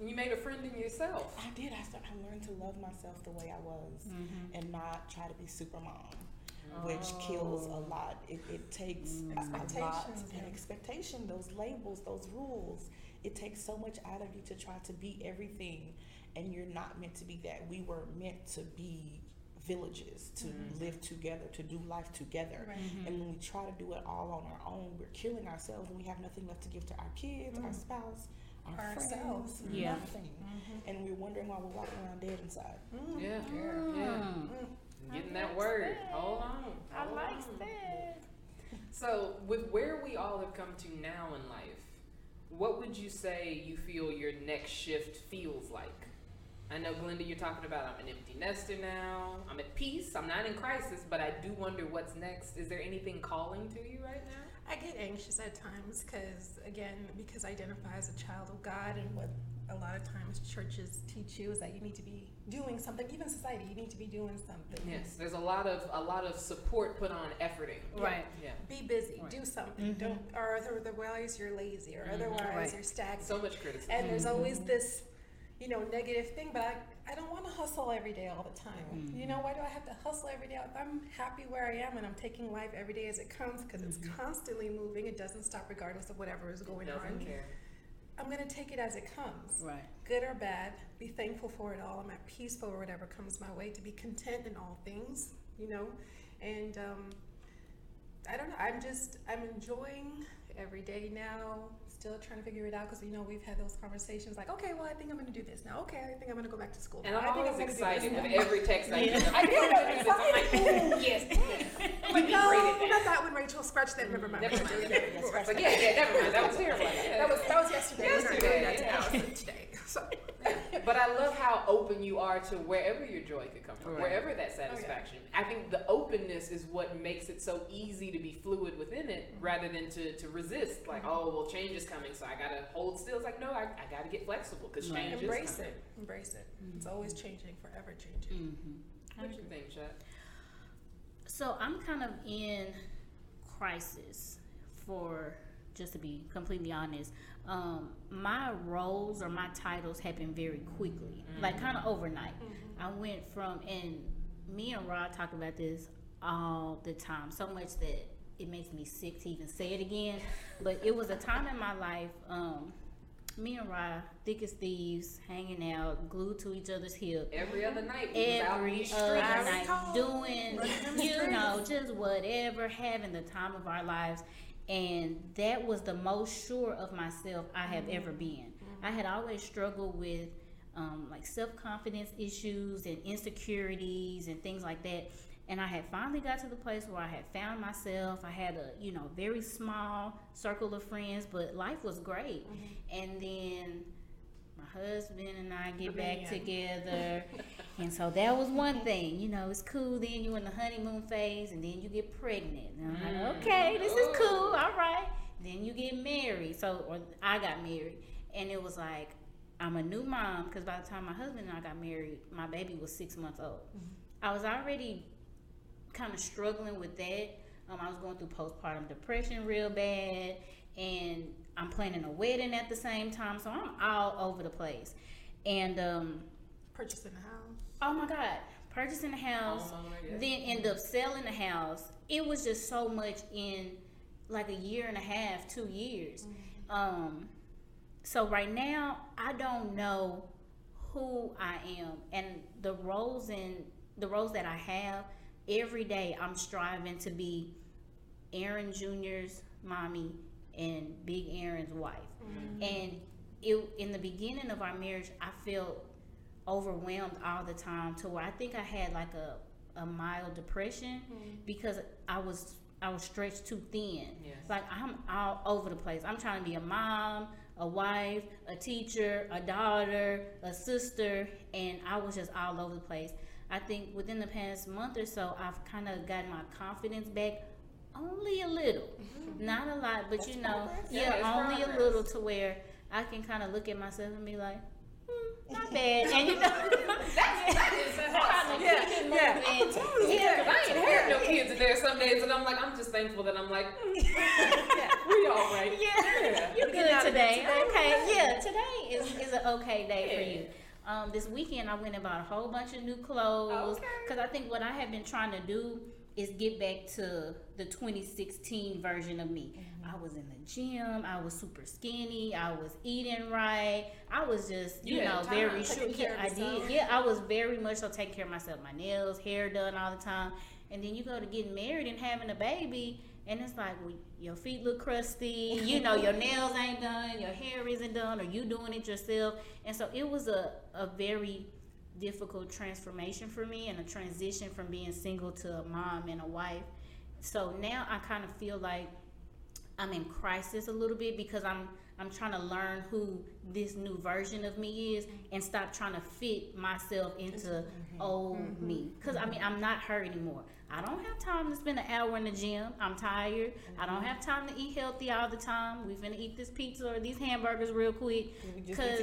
You made a friend in yourself. I did. I learned to love myself the way I was, and not try to be super mom, which kills a lot. It takes a lot. Expectations, And yeah. expectation, those labels, those rules. It takes so much out of you to try to be everything, and you're not meant to be that. We were meant to be villages, to live together, to do life together. Right. And when we try to do it all on our own, we're killing ourselves, and we have nothing left to give to our kids, our spouse, our Ourselves. friends, Yeah. nothing. And we're wondering why we're walking around dead inside. Yeah. Yeah. Getting that word. Hold on. Hold on. that. So, with where we all have come to now in life, what would you say you feel your next shift feels like? I know, Glenda, you're talking about I'm an empty nester now. I'm at peace. I'm not in crisis, but I do wonder what's next. Is there anything calling to you right now? I get anxious at times because I identify as a child of God, and what a lot of times churches teach you is that you need to be doing something. Even society, you need to be doing something. Yes, there's a lot of support put on efforting. Right. Yeah. Be busy, Right. do something. Don't, or otherwise you're lazy, or otherwise Right. you're stagnant. So much criticism. And there's always this, negative thing, but I don't want to hustle every day all the time. Why do I have to hustle every day? If I'm happy where I am and I'm taking life every day as it comes, because it's constantly moving, it doesn't stop regardless of whatever is going Doesn't on. care. I'm going to take it as it comes. Right. Good or bad, be thankful for it all. I'm at peace for whatever comes my way, to be content in all things, and I don't know, I'm enjoying every day now, still trying to figure it out, because we've had those conversations like, okay, well, I think I'm going to do this now. Okay, I think I'm going to go back to school And now. I'm I think always gonna do excited this with now. every text I get. I do, I'm excited. Like, yes. I'm like, no, not that one, Rachel. Scratch that. Never mind. Never mind. We're Yeah, doing that. It's like, yeah, never mind. That was terrible. That was yesterday. We're not doing that Yeah. now. So today. So. But I love how open you are to wherever your joy could come from, Right. wherever that satisfaction. I think the openness openness is what makes it so easy to be fluid within it, rather than to resist. Like, oh, well, change is coming, so I gotta hold still. It's like, no, I gotta get flexible because change is coming. Embrace it. It's always changing, forever changing. What do you think, Chet? So I'm kind of in crisis, for just to be completely honest. My roles or my titles happened very quickly, like kind of overnight. I went from, and me and Rah talk about this all the time, so much that it makes me sick to even say it again. But it was a time in my life, me and Rah, thick as thieves, hanging out, glued to each other's hip. Every other night, doing, just whatever, having the time of our lives. And that was the most sure of myself I have ever been. I had always struggled with like self-confidence issues and insecurities and things like that. And I had finally got to the place where I had found myself. I had a, very small circle of friends, but life was great. And then my husband and I get back together. And so that was one thing, it's cool. Then you're in the honeymoon phase, and then you get pregnant. And I'm like, okay, this is cool, all right. Then you get married. Or I got married. And it was like, I'm a new mom, because by the time my husband and I got married, my baby was 6 months old. I was already kind of struggling with that. I was going through postpartum depression real bad, and I'm planning a wedding at the same time, so I'm all over the place. And Purchasing a house. Oh my God, purchasing a house, then end up selling the house. It was just so much in like a year and a half, 2 years. So right now, I don't know who I am, and the roles that I have. Every day, I'm striving to be Aaron Jr.'s mommy and Big Aaron's wife. And in the beginning of our marriage, I felt overwhelmed all the time, to where I think I had like a mild depression because I was stretched too thin. Like, I'm all over the place. I'm trying to be a mom, a wife, a teacher, a daughter, a sister, and I was just all over the place. I think within the past month or so, I've kind of gotten my confidence back, only a little, not a lot, but only a little, to where I can kind of look at myself and be like, not bad. And that is awesome. I ain't heard no kids in there some days, and I'm like, I'm just thankful that I'm like, we all right. You're good today. Okay, today is an okay day for you. This weekend I went and bought a whole bunch of new clothes, because I think what I have been trying to do is get back to the 2016 version of me. I was in the gym, I was super skinny, I was eating right, I was just, very short. I did. I was very much so taking care of myself, my nails, hair done all the time. And then you go to getting married and having a baby, and it's like, well, your feet look crusty, your nails ain't done, your hair isn't done, or you doing it yourself. And so it was a very difficult transformation for me, and a transition from being single to a mom and a wife. So now I kind of feel like I'm in crisis a little bit, because I'm trying to learn who this new version of me is, and stop trying to fit myself into old me. Because I'm not her anymore. I don't have time to spend an hour in the gym. I'm tired. I don't have time to eat healthy all the time. We finna eat this pizza or these hamburgers real quick. Because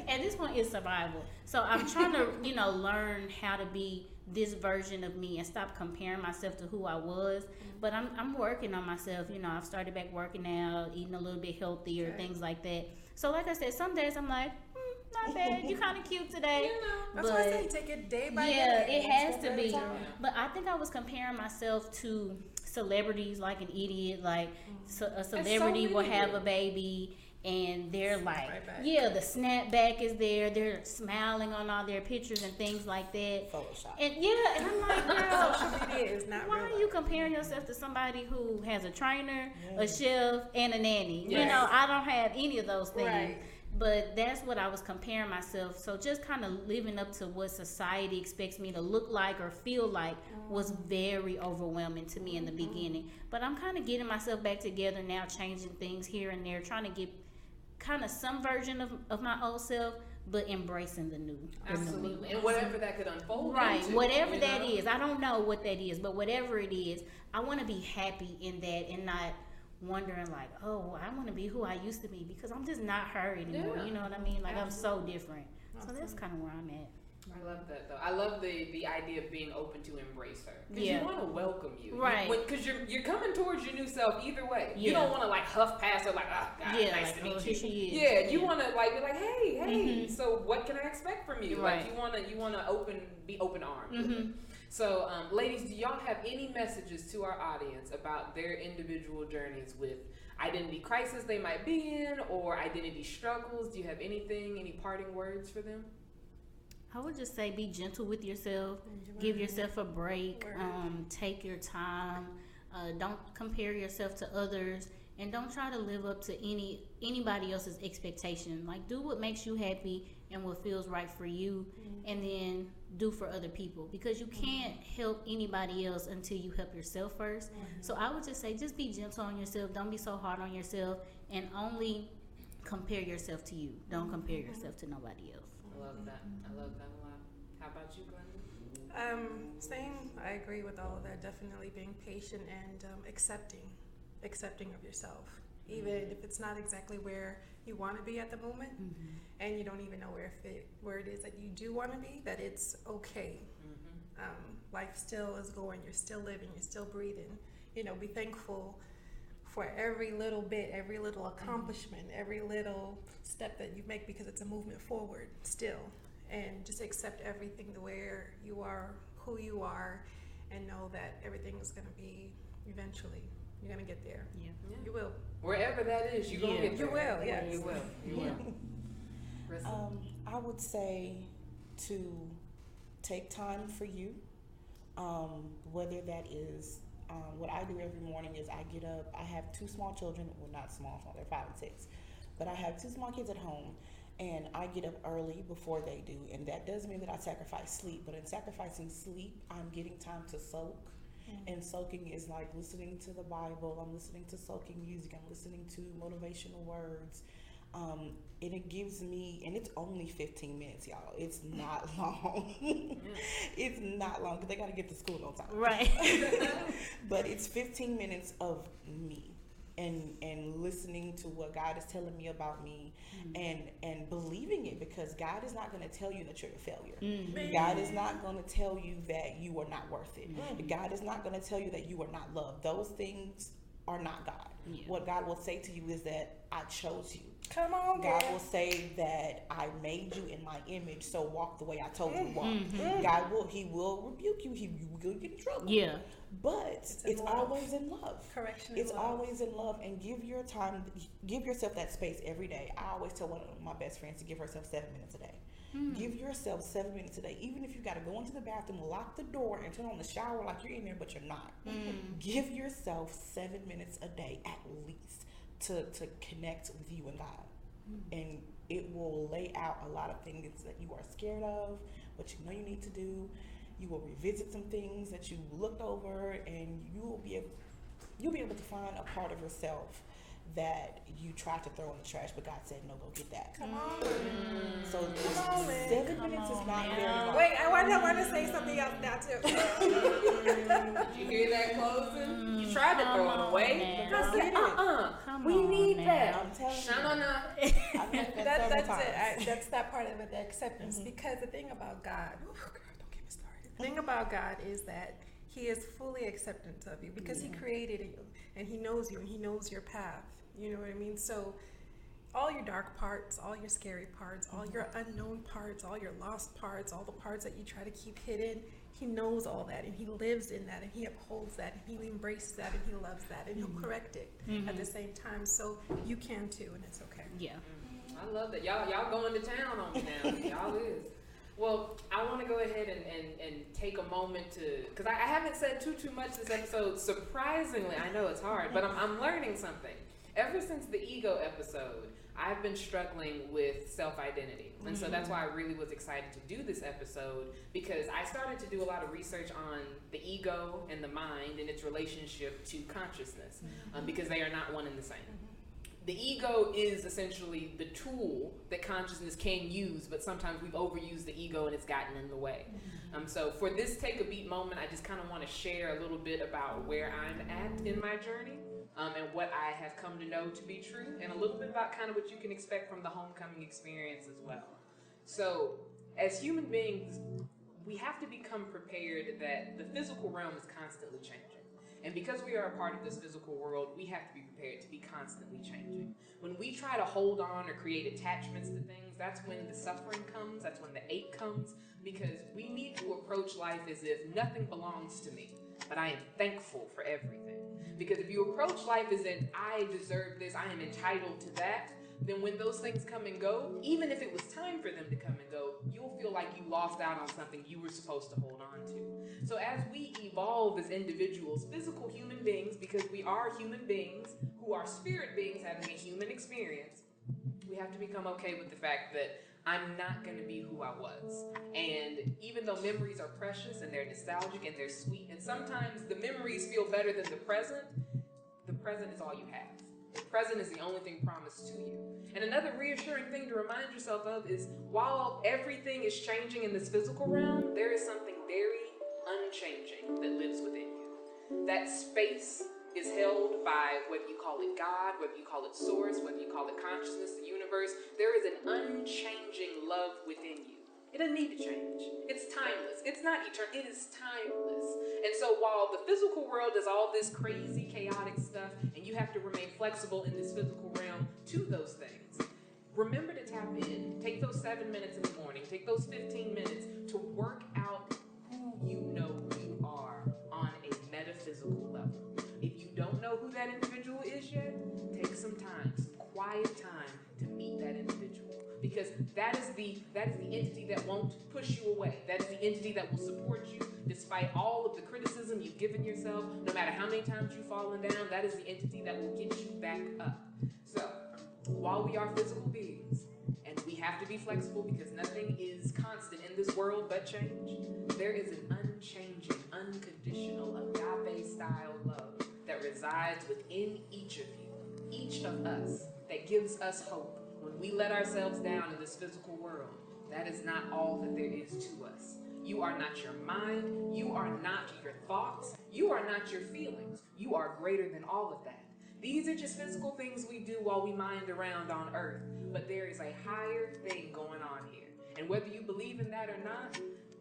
at this point it's survival. So I'm trying to learn how to be this version of me and stop comparing myself to who I was. But I'm working on myself. I've started back working out, eating a little bit healthier, things like that. So like I said, some days I'm like, not bad. You kind of cute today. That's why I say take it day by day. Yeah, it has to be. But I think I was comparing myself to celebrities like an idiot. Like a celebrity will have a baby, and they're like, the snapback is there. They're smiling on all their pictures and things like that. Photoshop. And I'm like, girl, social media is not why real. are you comparing yourself to somebody who has a trainer, a chef, and a nanny? Yes. I don't have any of those things. Right. But that's what I was comparing myself. So just kind of living up to what society expects me to look like or feel like was very overwhelming to me in the beginning. But I'm kind of getting myself back together now, changing things here and there, trying to get kind of some version of my old self, but embracing the new. Absolutely. And whatever that could unfold Right, into, whatever you that know? is. I don't know what that is, but whatever it is, I want to be happy in that and not wondering like, oh, I want to be who I used to be because I'm just not her anymore. Yeah. You know what I mean? Like Absolutely. I'm so different. So that's kind of where I'm at. I love that though. I love the idea of being open to embrace her. Because Yeah. you want to welcome you. Right. Because you're coming towards your new self either way. You Yeah. don't want to like huff past her like, oh God, Yeah, nice like, to oh, meet here you. she is. Yeah, you Yeah. want to like be like, hey, Mhm. so what can I expect from you? Right. Like you want to be open armed. with Mhm. her. So, ladies, do y'all have any messages to our audience about their individual journeys with identity crisis they might be in or identity struggles? Do you have any parting words for them? I would just say be gentle with yourself. Give yourself a break. Take your time. Don't compare yourself to others, and don't try to live up to anybody else's expectation. Like do what makes you happy and what feels right for you, and then do for other people because you can't help anybody else until you help yourself first. So I would just say just be gentle on yourself. Don't be so hard on yourself, and only compare yourself to you. Don't compare yourself to nobody else. I love that. I love that a lot. How about you, Glenda? Same. I agree with all of that. Definitely being patient and accepting of yourself, even if it's not exactly where you want to be at the moment, and you don't even know where it is that you do want to be. That it's okay. Life still is going. You're still living. You're still breathing. You know, be thankful for every little bit, every little accomplishment, every little step that you make because it's a movement forward still. And just accept everything the way you are, who you are, and know that everything is going to be eventually. You're going to get there. Yeah. You will. Wherever that is, you're gonna get there. You will, yes. You will. You will. Rissa? I would say to take time for you, whether that is what I do every morning is I get up. I have two small children. Well, not small, they're 5 and 6, but I have two small kids at home, and I get up early before they do, and that does mean that I sacrifice sleep. But in sacrificing sleep, I'm getting time to soak. And soaking is like listening to the Bible. I'm listening to soaking music. I'm listening to motivational words. And it gives me, and it's only 15 minutes, y'all. It's not long. It's not long because they got to get to school on time. Right. But it's 15 minutes of me and listening to what God is telling me about me and believing it, because God is not going to tell you that you're a failure. God is not going to tell you that you are not worth it. God is not going to tell you that you are not loved. Those things are not God. Yeah. What God will say to you is that I chose you. Come on, God girl. will say that I made you in my image, so walk the way I told you to walk. God will rebuke you. He will get in trouble. Yeah. But it's always in love. Correction. It's always in love, and give yourself that space every day. I always tell one of my best friends to give herself 7 minutes a day. Give yourself 7 minutes a day, even if you got to go into the bathroom, lock the door, and turn on the shower like you're in there, but you're not. Give yourself 7 minutes a day at least to connect with you and God, and it will lay out a lot of things that you are scared of, but you know you need to do. You will revisit some things that you looked over, and you'll be able to find a part of yourself that you tried to throw in the trash, but God said, no, go get that. Come on. So Come on, man. 7 minutes is not very long. Wait, I want to say something else now too. Did you hear that closing? You tried to throw it away. now. I said, Come we on need now. that. I'm telling you. No. I've met that several That's times. it. That's that part of it, the acceptance. Because the thing about God, don't get me started. The thing about God is that He is fully acceptant of you because He created you and He knows you and He knows your path. You know what I mean? So all your dark parts, all your scary parts, all your unknown parts, all your lost parts, all the parts that you try to keep hidden, He knows all that, and He lives in that, and He upholds that, and He embraces that, and He loves that, and He'll correct it at the same time. So you can too, and it's okay. Yeah. I love that. Y'all going to town on me now. Y'all is. Well, I want to go ahead and take a moment to, because I haven't said too much this episode. Surprisingly, I know it's hard, but I'm learning something. Ever since the ego episode, I've been struggling with self-identity. And so that's why I really was excited to do this episode, because I started to do a lot of research on the ego and the mind and its relationship to consciousness, because they are not one and the same. The ego is essentially the tool that consciousness can use, but sometimes we've overused the ego and it's gotten in the way. So for this take a beat moment, I just kind of want to share a little bit about where I'm at in my journey, and what I have come to know to be true, and a little bit about kind of what you can expect from the homecoming experience as well. So as human beings, we have to become prepared that the physical realm is constantly changing. And because we are a part of this physical world, we have to be prepared to be constantly changing. When we try to hold on or create attachments to things, that's when the suffering comes, that's when the ache comes, because we need to approach life as if nothing belongs to me, but I am thankful for everything. Because if you approach life as in, I deserve this, I am entitled to that, then when those things come and go, even if it was time for them to come and go, you'll feel like you lost out on something you were supposed to hold on to. So as we evolve as individuals, physical human beings, because we are human beings who are spirit beings having a human experience, we have to become okay with the fact that I'm not going to be who I was. And even though memories are precious and they're nostalgic and they're sweet, and sometimes the memories feel better than the present is all you have. The present is the only thing promised to you. And another reassuring thing to remind yourself of is, while everything is changing in this physical realm, there is something very unchanging that lives within you. That space is held by, whether you call it God, whether you call it source, whether you call it consciousness, the universe, there is an unchanging love within you. It doesn't need to change. It's timeless. It's not eternal. It is timeless. And so while the physical world does all this crazy, chaotic stuff, and you have to remain flexible in this physical realm to those things, remember to tap in. Take those 7 minutes in the morning. Take those 15 minutes to work out who you know you are on a metaphysical level. If you don't know who that individual is yet, take some time, some quiet time to meet that individual. Because that is the entity that won't push you away. That is the entity that will support you despite all of the criticism you've given yourself. No matter how many times you've fallen down, that is the entity that will get you back up. So, while we are physical beings, and we have to be flexible because nothing is constant in this world but change, there is an unchanging, unconditional, agape-style love that resides within each of you, each of us, that gives us hope. When we let ourselves down in this physical world, that is not all that there is to us. You are not your mind. You are not your thoughts. You are not your feelings. You are greater than all of that. These are just physical things we do while we mind around on earth. But there is a higher thing going on here. And whether you believe in that or not,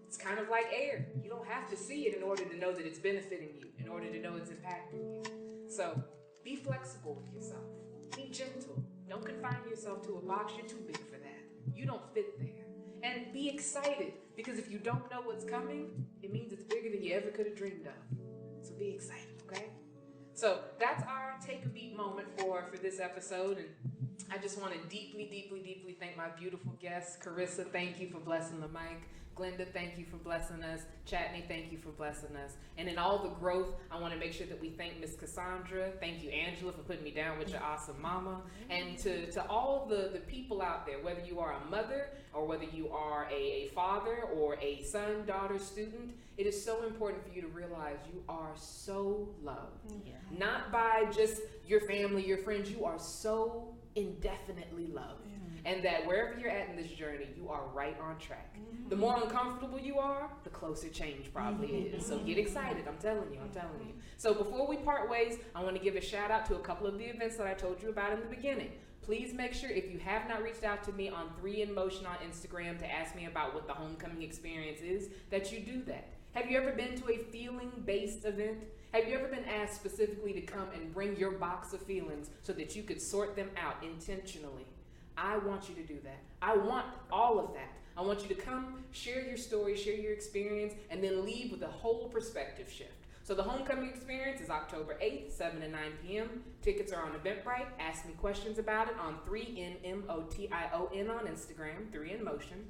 it's kind of like air. You don't have to see it in order to know that it's benefiting you, in order to know it's impacting you. So be flexible with yourself. Be gentle. Don't confine yourself to a box. You're too big for that. You don't fit there. And be excited, because if you don't know what's coming, it means it's bigger than you ever could have dreamed of. So be excited, okay? So that's our take a beat moment for this episode. And I just want to deeply, deeply, deeply thank my beautiful guests. Carissa, thank you for blessing the mic. Glenda, thank you for blessing us. Chatney, thank you for blessing us. And in all the growth, I want to make sure that we thank Miss Cassandra. Thank you, Angela, for putting me down with your awesome mama. And to all the people out there, whether you are a mother or whether you are a father or a son, daughter, student, it is so important for you to realize you are so loved. Yeah. Not by just your family, your friends. You are so indefinitely loved. And that wherever you're at in this journey, you are right on track. The more uncomfortable you are, the closer change probably is. So get excited, I'm telling you. So before we part ways, I want to give a shout out to a couple of the events that I told you about in the beginning. Please make sure, if you have not reached out to me on 3InMotion on Instagram to ask me about what the homecoming experience is, that you do that. Have you ever been to a feeling-based event? Have you ever been asked specifically to come and bring your box of feelings so that you could sort them out intentionally? I want you to do that. I want all of that. I want you to come, share your story, share your experience, and then leave with a whole perspective shift. So the homecoming experience is October 8th, 7 to 9 p.m. Tickets are on Eventbrite. Ask me questions about it on 3InMotion on Instagram, 3InMotion.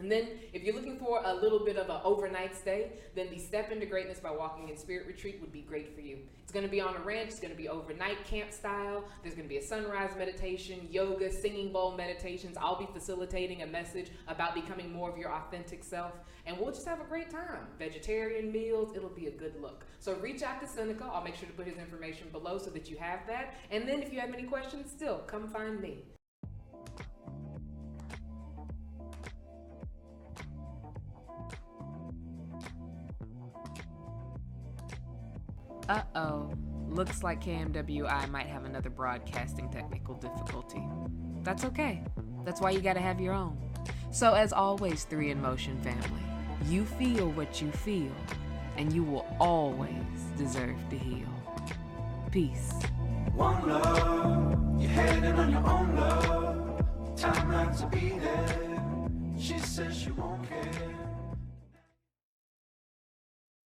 And then if you're looking for a little bit of an overnight stay, then the Step Into Greatness by Walking in Spirit retreat would be great for you. It's going to be on a ranch. It's going to be overnight camp style. There's going to be a sunrise meditation, yoga, singing bowl meditations. I'll be facilitating a message about becoming more of your authentic self. And we'll just have a great time. Vegetarian meals. It'll be a good look. So reach out to Seneca. I'll make sure to put his information below so that you have that. And then if you have any questions, still come find me. Uh-oh. Looks like KMWI might have another broadcasting technical difficulty. That's okay. That's why you gotta have your own. So as always, 3 in Motion family, you feel what you feel, and you will always deserve to heal. Peace. One love, you're heading on your own love. Time not to be there. She says she won't care.